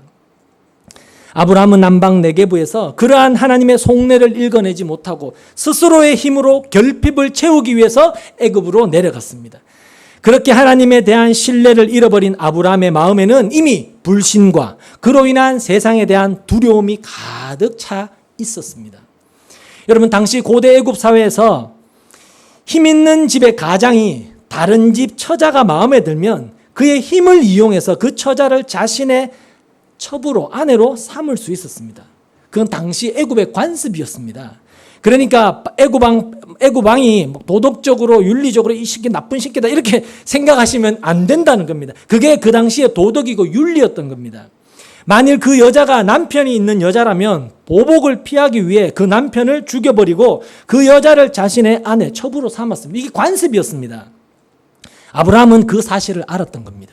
S1: 아브라함은 남방 네게브에서 그러한 하나님의 속내를 읽어내지 못하고 스스로의 힘으로 결핍을 채우기 위해서 애굽으로 내려갔습니다. 그렇게 하나님에 대한 신뢰를 잃어버린 아브라함의 마음에는 이미 불신과 그로 인한 세상에 대한 두려움이 가득 차 있었습니다. 여러분, 당시 고대 애굽 사회에서 힘 있는 집의 가장이 다른 집 처자가 마음에 들면 그의 힘을 이용해서 그 처자를 자신의 첩으로, 아내로 삼을 수 있었습니다. 그건 당시 애굽의 관습이었습니다. 그러니까 애굽왕이 도덕적으로 윤리적으로 이 새끼 나쁜 새끼다 이렇게 생각하시면 안 된다는 겁니다. 그게 그 당시에 도덕이고 윤리였던 겁니다. 만일 그 여자가 남편이 있는 여자라면 보복을 피하기 위해 그 남편을 죽여버리고 그 여자를 자신의 아내, 첩으로 삼았습니다. 이게 관습이었습니다. 아브라함은 그 사실을 알았던 겁니다.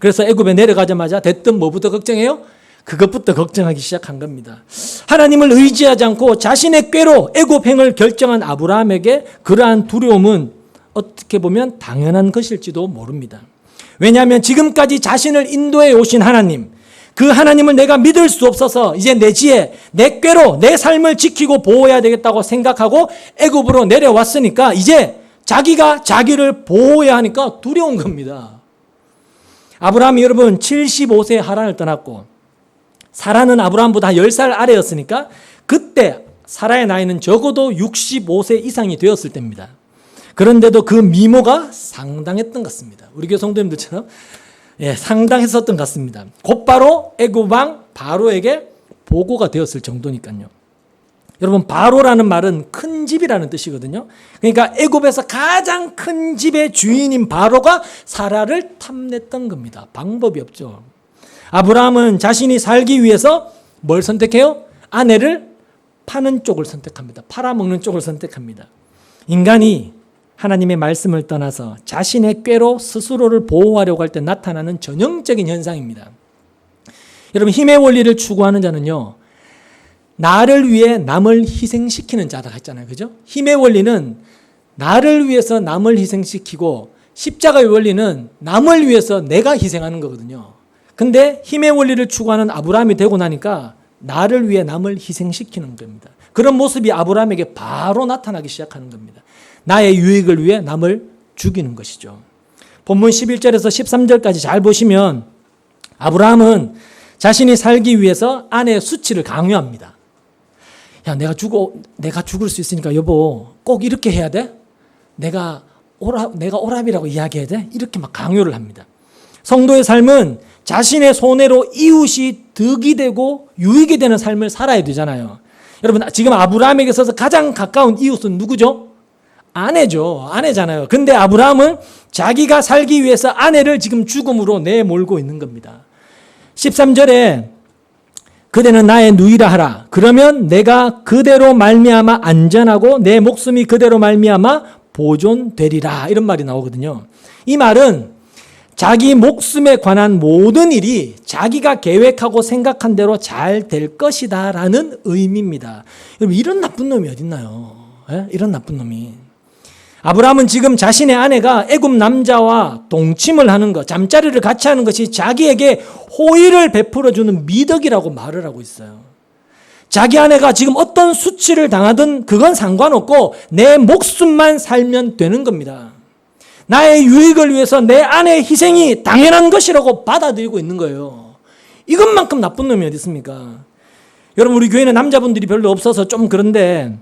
S1: 그래서 애굽에 내려가자마자 됐든 뭐부터 걱정해요? 그것부터 걱정하기 시작한 겁니다. 하나님을 의지하지 않고 자신의 꾀로 애굽행을 결정한 아브라함에게 그러한 두려움은 어떻게 보면 당연한 것일지도 모릅니다. 왜냐하면 지금까지 자신을 인도해 오신 하나님, 그 하나님을 내가 믿을 수 없어서 이제 내 지혜, 내 꾀로 내 삶을 지키고 보호해야 되겠다고 생각하고 애굽으로 내려왔으니까 이제 자기가 자기를 보호해야 하니까 두려운 겁니다. 아브라함이 여러분 75세에 하란을 떠났고 사라는 아브라함보다 10살 아래였으니까 그때 사라의 나이는 적어도 65세 이상이 되었을 때입니다. 그런데도 그 미모가 상당했던 것 같습니다. 우리 교회 성도님들처럼 상당했었던 것 같습니다. 곧바로 애굽 왕 바로에게 보고가 되었을 정도니까요. 여러분 바로라는 말은 큰 집이라는 뜻이거든요. 그러니까 애굽에서 가장 큰 집의 주인인 바로가 사라를 탐냈던 겁니다. 방법이 없죠. 아브라함은 자신이 살기 위해서 뭘 선택해요? 아내를 파는 쪽을 선택합니다. 팔아먹는 쪽을 선택합니다. 인간이 하나님의 말씀을 떠나서 자신의 꾀로 스스로를 보호하려고 할 때 나타나는 전형적인 현상입니다. 여러분 힘의 원리를 추구하는 자는요, 나를 위해 남을 희생시키는 자다 했잖아요. 그죠? 힘의 원리는 나를 위해서 남을 희생시키고 십자가의 원리는 남을 위해서 내가 희생하는 거거든요. 근데 힘의 원리를 추구하는 아브라함이 되고 나니까 나를 위해 남을 희생시키는 겁니다. 그런 모습이 아브라함에게 바로 나타나기 시작하는 겁니다. 나의 유익을 위해 남을 죽이는 것이죠. 본문 11절에서 13절까지 잘 보시면 아브라함은 자신이 살기 위해서 아내의 수치를 강요합니다. 야, 내가 죽을 수 있으니까 여보 꼭 이렇게 해야 돼? 내가 오랍이라고 이야기해야 돼? 이렇게 막 강요를 합니다. 성도의 삶은 자신의 손해로 이웃이 득이 되고 유익이 되는 삶을 살아야 되잖아요. 여러분 지금 아브라함에게 있어서 가장 가까운 이웃은 누구죠? 아내죠. 아내잖아요. 근데 아브라함은 자기가 살기 위해서 아내를 지금 죽음으로 내몰고 있는 겁니다. 13절에 그대는 나의 누이라 하라. 그러면 내가 그대로 말미암아 안전하고 내 목숨이 그대로 말미암아 보존되리라. 이런 말이 나오거든요. 이 말은 자기 목숨에 관한 모든 일이 자기가 계획하고 생각한 대로 잘 될 것이다 라는 의미입니다. 여러분 이런 나쁜 놈이 어딨나요? 이런 나쁜 놈이. 아브라함은 지금 자신의 아내가 애굽 남자와 동침을 하는 것, 잠자리를 같이 하는 것이 자기에게 호의를 베풀어주는 미덕이라고 말을 하고 있어요. 자기 아내가 지금 어떤 수치를 당하든 그건 상관없고 내 목숨만 살면 되는 겁니다. 나의 유익을 위해서 내 아내의 희생이 당연한 것이라고 받아들이고 있는 거예요. 이것만큼 나쁜 놈이 어디 있습니까? 여러분 우리 교회는 남자분들이 별로 없어서 좀 그런데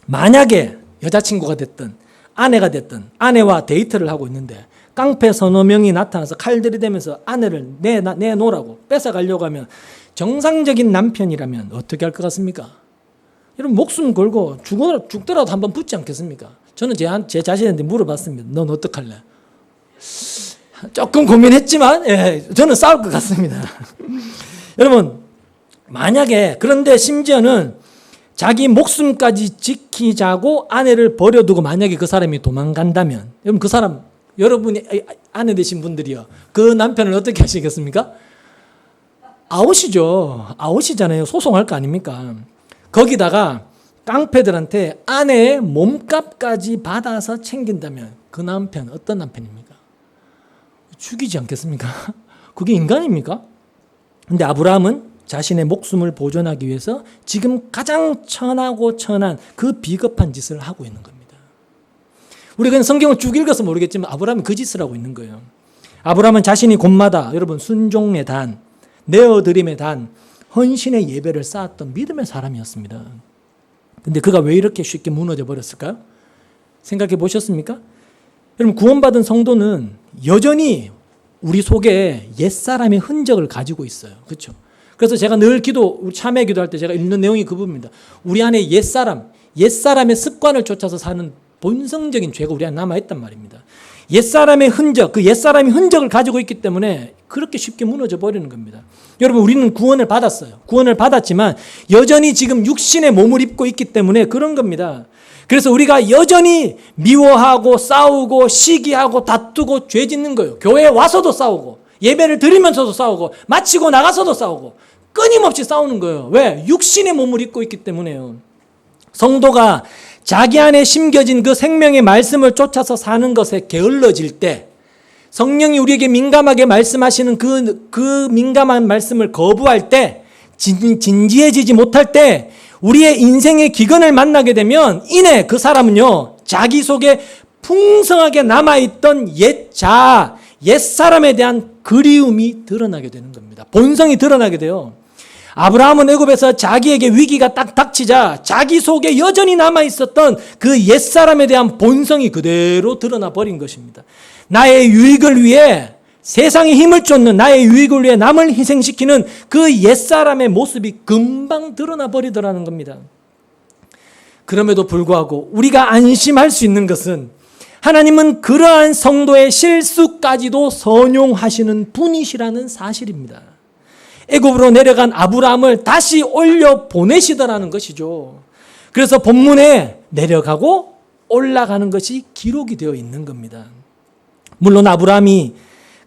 S1: 만약에 여자친구가 됐든 아내가 됐든 아내와 데이트를 하고 있는데 깡패 서너 명이 나타나서 칼 들이대면서 아내를 내놓으라고 뺏어가려고 하면 정상적인 남편이라면 어떻게 할 것 같습니까? 여러분 목숨 걸고 죽더라도 한번 붙지 않겠습니까? 저는 제 자신한테 물어봤습니다. 넌 어떡할래? 조금 고민했지만 저는 싸울 것 같습니다. 여러분 만약에 그런데 심지어는 자기 목숨까지 지키자고 아내를 버려두고 만약에 그 사람이 도망간다면 여러분 그 사람 여러분이 아내 되신 분들이요 그 남편을 어떻게 하시겠습니까? 아웃이죠. 아웃이잖아요. 소송할 거 아닙니까? 거기다가 깡패들한테 아내의 몸값까지 받아서 챙긴다면 그 남편 어떤 남편입니까? 죽이지 않겠습니까? 그게 인간입니까? 근데 아브라함은 자신의 목숨을 보존하기 위해서 지금 가장 천하고 천한 그 비겁한 짓을 하고 있는 겁니다. 우리가 그냥 성경을 쭉 읽어서 모르겠지만 아브라함이 그 짓을 하고 있는 거예요. 아브라함은 자신이 곳마다 여러분 순종의 단, 내어드림의 단, 헌신의 예배를 쌓았던 믿음의 사람이었습니다. 근데 그가 왜 이렇게 쉽게 무너져 버렸을까요? 생각해 보셨습니까? 여러분 구원받은 성도는 여전히 우리 속에 옛사람의 흔적을 가지고 있어요. 그렇죠? 그래서 제가 늘 참회 기도할 때 제가 읽는 내용이 그 부분입니다. 우리 안에 옛사람의 습관을 쫓아서 사는 본성적인 죄가 우리 안에 남아있단 말입니다. 옛사람의 흔적, 그 옛사람이 흔적을 가지고 있기 때문에 그렇게 쉽게 무너져 버리는 겁니다. 여러분 우리는 구원을 받았어요. 구원을 받았지만 여전히 지금 육신의 몸을 입고 있기 때문에 그런 겁니다. 그래서 우리가 여전히 미워하고 싸우고 시기하고 다투고 죄 짓는 거예요. 교회에 와서도 싸우고 예배를 드리면서도 싸우고 마치고 나가서도 싸우고 끊임없이 싸우는 거예요. 왜? 육신의 몸을 입고 있기 때문에요. 성도가 자기 안에 심겨진 그 생명의 말씀을 쫓아서 사는 것에 게을러질 때, 성령이 우리에게 민감하게 말씀하시는 그 민감한 말씀을 거부할 때, 진지해지지 못할 때, 우리의 인생의 기근을 만나게 되면 이내 그 사람은요, 자기 속에 풍성하게 남아있던 옛사람에 대한 그리움이 드러나게 되는 겁니다. 본성이 드러나게 돼요. 아브라함은 애굽에서 자기에게 위기가 딱 닥치자 자기 속에 여전히 남아있었던 그 옛사람에 대한 본성이 그대로 드러나 버린 것입니다. 나의 유익을 위해, 세상에 힘을 쫓는 나의 유익을 위해 남을 희생시키는 그 옛사람의 모습이 금방 드러나 버리더라는 겁니다. 그럼에도 불구하고 우리가 안심할 수 있는 것은 하나님은 그러한 성도의 실수까지도 선용하시는 분이시라는 사실입니다. 애굽으로 내려간 아브라함을 다시 올려 보내시더라는 것이죠. 그래서 본문에 내려가고 올라가는 것이 기록이 되어 있는 겁니다. 물론 아브라함이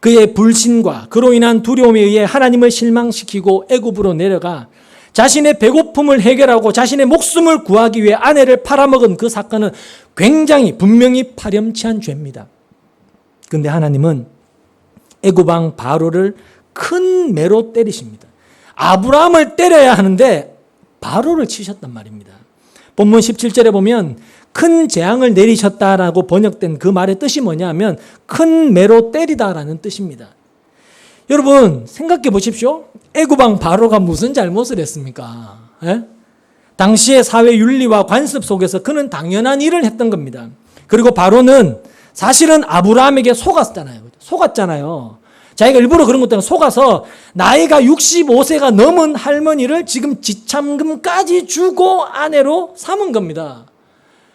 S1: 그의 불신과 그로 인한 두려움에 의해 하나님을 실망시키고 애굽으로 내려가 자신의 배고픔을 해결하고 자신의 목숨을 구하기 위해 아내를 팔아먹은 그 사건은 굉장히 분명히 파렴치한 죄입니다. 그런데 하나님은 애굽 왕 바로를 큰 매로 때리십니다. 아브라함을 때려야 하는데 바로를 치셨단 말입니다. 본문 17절에 보면 큰 재앙을 내리셨다라고 번역된 그 말의 뜻이 뭐냐 하면 큰 매로 때리다라는 뜻입니다. 여러분 생각해 보십시오. 애굽 왕 바로가 무슨 잘못을 했습니까? 예? 당시의 사회 윤리와 관습 속에서 그는 당연한 일을 했던 겁니다. 그리고 바로는 사실은 아브라함에게 속았잖아요. 자기가 일부러 그런 것 때문에 속아서 나이가 65세가 넘은 할머니를 지금 지참금까지 주고 아내로 삼은 겁니다.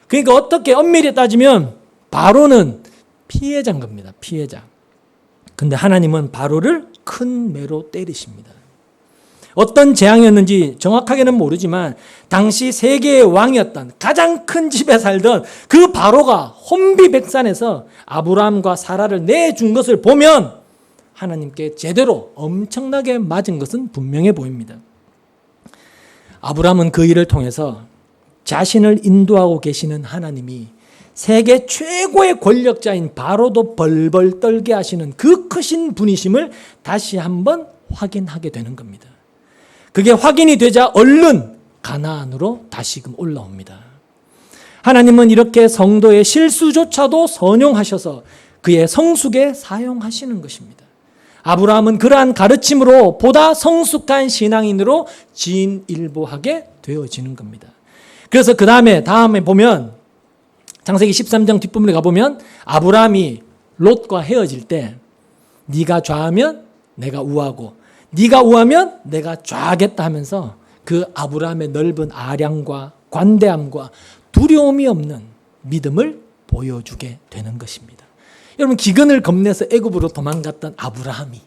S1: 그러니까 어떻게 엄밀히 따지면 바로는 피해자인 겁니다. 피해자. 근데 하나님은 바로를 큰 매로 때리십니다. 어떤 재앙이었는지 정확하게는 모르지만 당시 세계의 왕이었던 가장 큰 집에 살던 그 바로가 혼비백산에서 아브라함과 사라를 내준 것을 보면 하나님께 제대로 엄청나게 맞은 것은 분명해 보입니다. 아브라함은 그 일을 통해서 자신을 인도하고 계시는 하나님이 세계 최고의 권력자인 바로도 벌벌 떨게 하시는 그 크신 분이심을 다시 한번 확인하게 되는 겁니다. 그게 확인이 되자 얼른 가나안으로 다시금 올라옵니다. 하나님은 이렇게 성도의 실수조차도 선용하셔서 그의 성숙에 사용하시는 것입니다. 아브라함은 그러한 가르침으로 보다 성숙한 신앙인으로 진일보하게 되어지는 겁니다. 그래서 다음에 보면 창세기 13장 뒷부분에 가보면 아브라함이 롯과 헤어질 때 네가 좌하면 내가 우하고 네가 우하면 내가 좌하겠다 하면서 그 아브라함의 넓은 아량과 관대함과 두려움이 없는 믿음을 보여주게 되는 것입니다. 여러분 기근을 겁내서 애굽으로 도망갔던 아브라함이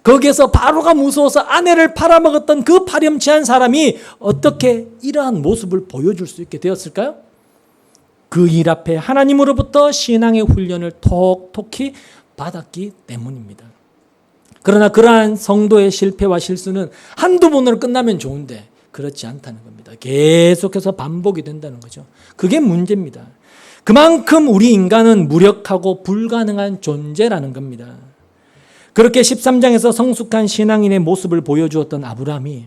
S1: 거기에서 바로가 무서워서 아내를 팔아먹었던 그 파렴치한 사람이 어떻게 이러한 모습을 보여줄 수 있게 되었을까요? 그 일 앞에 하나님으로부터 신앙의 훈련을 톡톡히 받았기 때문입니다. 그러나 그러한 성도의 실패와 실수는 한두 번으로 끝나면 좋은데 그렇지 않다는 겁니다. 계속해서 반복이 된다는 거죠. 그게 문제입니다. 그만큼 우리 인간은 무력하고 불가능한 존재라는 겁니다. 그렇게 13장에서 성숙한 신앙인의 모습을 보여주었던 아브라함이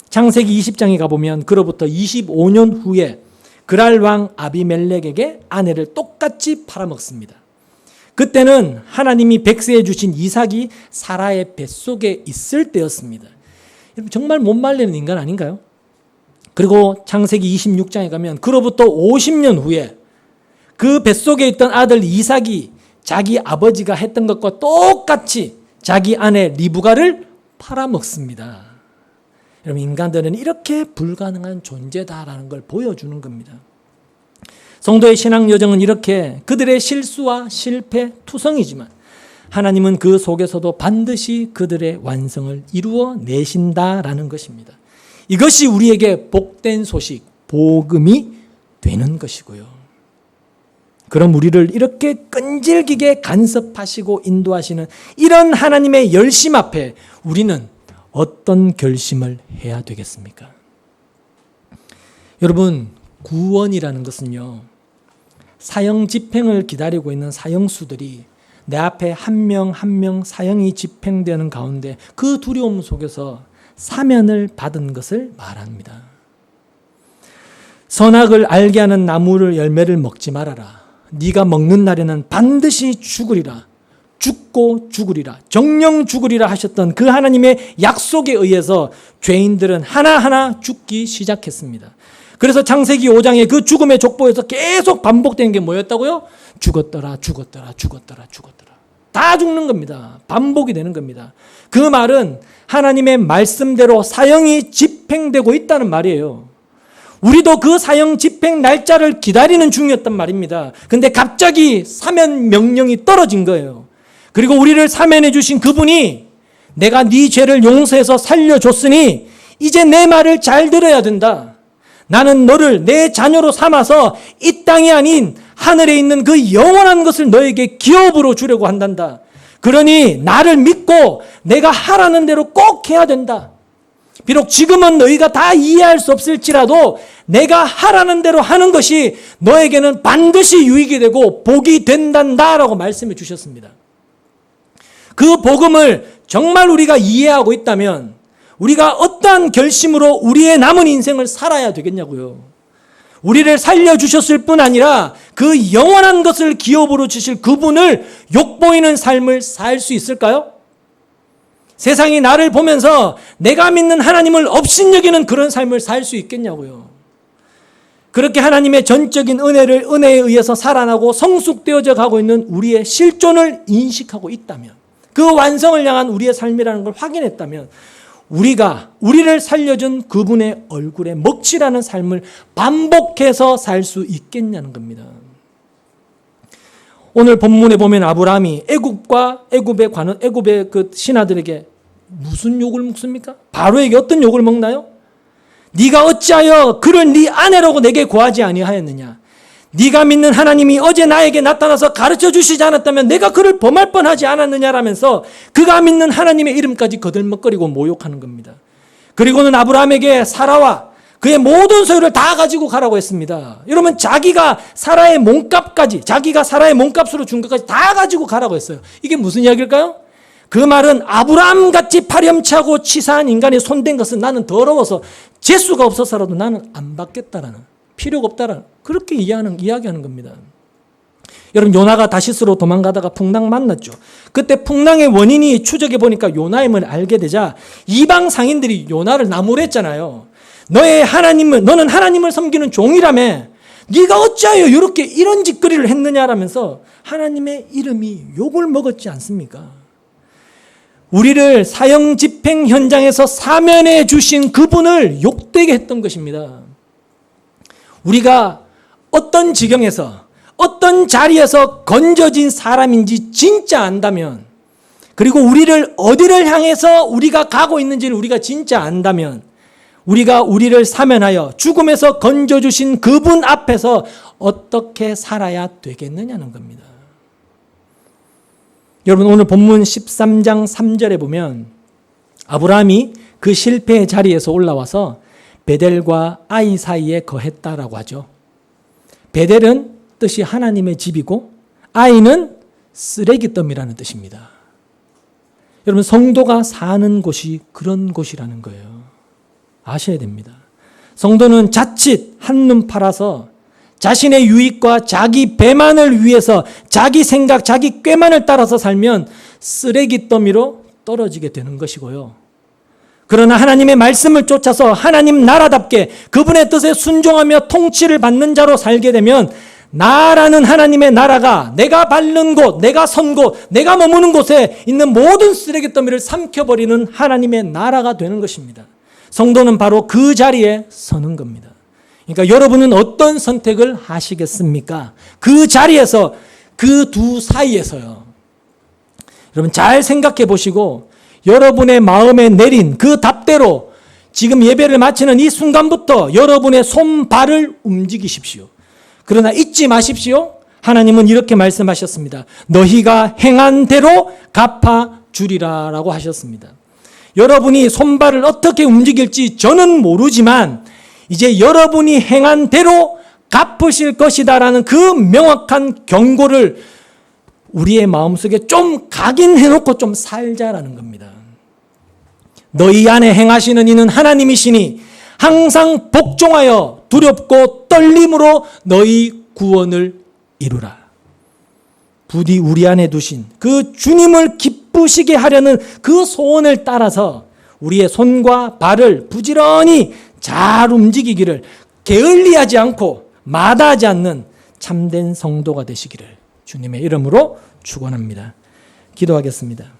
S1: 창세기 20장에 가보면 그로부터 25년 후에 그랄 왕 아비멜렉에게 아내를 똑같이 팔아먹습니다. 그때는 하나님이 백세해 주신 이삭이 사라의 뱃속에 있을 때였습니다. 여러분 정말 못 말리는 인간 아닌가요? 그리고 창세기 26장에 가면 그로부터 50년 후에 그 뱃속에 있던 아들 이삭이 자기 아버지가 했던 것과 똑같이 자기 아내 리브가를 팔아먹습니다. 여러분 인간들은 이렇게 불가능한 존재다라는 걸 보여주는 겁니다. 성도의 신앙 여정은 이렇게 그들의 실수와 실패, 투성이지만 하나님은 그 속에서도 반드시 그들의 완성을 이루어 내신다라는 것입니다. 이것이 우리에게 복된 소식, 복음이 되는 것이고요. 그럼 우리를 이렇게 끈질기게 간섭하시고 인도하시는 이런 하나님의 열심 앞에 우리는 어떤 결심을 해야 되겠습니까? 여러분, 구원이라는 것은요, 사형 집행을 기다리고 있는 사형수들이 내 앞에 한 명 한 명 사형이 집행되는 가운데 그 두려움 속에서 사면을 받은 것을 말합니다. 선악을 알게 하는 나무를 열매를 먹지 말아라. 네가 먹는 날에는 반드시 죽으리라. 죽고 죽으리라. 정령 죽으리라 하셨던 그 하나님의 약속에 의해서 죄인들은 하나하나 죽기 시작했습니다. 그래서 창세기 5장의 그 죽음의 족보에서 계속 반복되는 게 뭐였다고요? 죽었더라, 죽었더라, 죽었더라, 죽었더라. 다 죽는 겁니다. 반복이 되는 겁니다. 그 말은 하나님의 말씀대로 사형이 집행되고 있다는 말이에요. 우리도 그 사형 집행 날짜를 기다리는 중이었단 말입니다. 근데 갑자기 사면 명령이 떨어진 거예요. 그리고 우리를 사면해 주신 그분이 내가 네 죄를 용서해서 살려줬으니 이제 내 말을 잘 들어야 된다. 나는 너를 내 자녀로 삼아서 이 땅이 아닌 하늘에 있는 그 영원한 것을 너에게 기업으로 주려고 한단다. 그러니 나를 믿고 내가 하라는 대로 꼭 해야 된다. 비록 지금은 너희가 다 이해할 수 없을지라도 내가 하라는 대로 하는 것이 너에게는 반드시 유익이 되고 복이 된단다라고 말씀해 주셨습니다. 그 복음을 정말 우리가 이해하고 있다면 우리가 어떠한 결심으로 우리의 남은 인생을 살아야 되겠냐고요. 우리를 살려주셨을 뿐 아니라 그 영원한 것을 기업으로 주실 그분을 욕보이는 삶을 살 수 있을까요? 세상이 나를 보면서 내가 믿는 하나님을 업신여기는 그런 삶을 살 수 있겠냐고요. 그렇게 하나님의 전적인 은혜에 의해서 살아나고 성숙되어져 가고 있는 우리의 실존을 인식하고 있다면, 그 완성을 향한 우리의 삶이라는 걸 확인했다면 우리가 우리를 살려준 그분의 얼굴에 먹칠하는 삶을 반복해서 살 수 있겠냐는 겁니다. 오늘 본문에 보면 아브라함이 애굽의 그 신하들에게 무슨 욕을 먹습니까? 바로에게 어떤 욕을 먹나요? 네가 어찌하여 그를 네 아내라고 내게 구하지 아니하였느냐? 네가 믿는 하나님이 어제 나에게 나타나서 가르쳐 주시지 않았다면 내가 그를 범할 뻔하지 않았느냐라면서 그가 믿는 하나님의 이름까지 거들먹거리고 모욕하는 겁니다. 그리고는 아브라함에게 사라와 그의 모든 소유를 다 가지고 가라고 했습니다. 여러분, 자기가 사라의 몸값으로 준 것까지 다 가지고 가라고 했어요. 이게 무슨 이야기일까요? 그 말은 아브라함같이 파렴치하고 치사한 인간이 손댄 것은 나는 더러워서 재수가 없어서라도 나는 안 받겠다라는, 필요가 없다라는, 그렇게 이야기하는 겁니다. 여러분, 요나가 다시스로 도망가다가 풍랑 만났죠. 그때 풍랑의 원인이 추적해 보니까 요나임을 알게 되자 이방 상인들이 요나를 나무랬잖아요. 너는 하나님을 섬기는 종이라며 네가 어찌하여 이런 짓거리를 했느냐라면서 하나님의 이름이 욕을 먹었지 않습니까? 우리를 사형 집행 현장에서 사면해 주신 그분을 욕되게 했던 것입니다. 우리가 어떤 지경에서 어떤 자리에서 건져진 사람인지 진짜 안다면, 그리고 우리를 어디를 향해서 우리가 가고 있는지를 우리가 진짜 안다면 우리가 우리를 사면하여 죽음에서 건져주신 그분 앞에서 어떻게 살아야 되겠느냐는 겁니다. 여러분, 오늘 본문 13장 3절에 보면 아브라함이 그 실패의 자리에서 올라와서 베델과 아이 사이에 거했다라고 하죠. 베델은 뜻이 하나님의 집이고 아이는 쓰레기더미라는 뜻입니다. 여러분, 성도가 사는 곳이 그런 곳이라는 거예요. 아셔야 됩니다. 성도는 자칫 한눈 팔아서 자신의 유익과 자기 배만을 위해서 자기 생각, 자기 꾀만을 따라서 살면 쓰레기 더미로 떨어지게 되는 것이고요. 그러나 하나님의 말씀을 쫓아서 하나님 나라답게 그분의 뜻에 순종하며 통치를 받는 자로 살게 되면 나라는 하나님의 나라가 내가 밟는 곳, 내가 선 곳, 내가 머무는 곳에 있는 모든 쓰레기 더미를 삼켜버리는 하나님의 나라가 되는 것입니다. 성도는 바로 그 자리에 서는 겁니다. 그러니까 여러분은 어떤 선택을 하시겠습니까? 그 자리에서, 그 두 사이에서요. 여러분, 잘 생각해 보시고 여러분의 마음에 내린 그 답대로 지금 예배를 마치는 이 순간부터 여러분의 손발을 움직이십시오. 그러나 잊지 마십시오. 하나님은 이렇게 말씀하셨습니다. 너희가 행한 대로 갚아주리라 라고 하셨습니다. 여러분이 손발을 어떻게 움직일지 저는 모르지만 이제 여러분이 행한 대로 갚으실 것이다라는 그 명확한 경고를 우리의 마음속에 좀 각인해놓고 좀 살자라는 겁니다. 너희 안에 행하시는 이는 하나님이시니 항상 복종하여 두렵고 떨림으로 너희 구원을 이루라. 부디 우리 안에 두신 그 주님을 기쁘시게 하려는 그 소원을 따라서 우리의 손과 발을 부지런히 잘 움직이기를 게을리하지 않고 마다하지 않는 참된 성도가 되시기를 주님의 이름으로 축원합니다. 기도하겠습니다.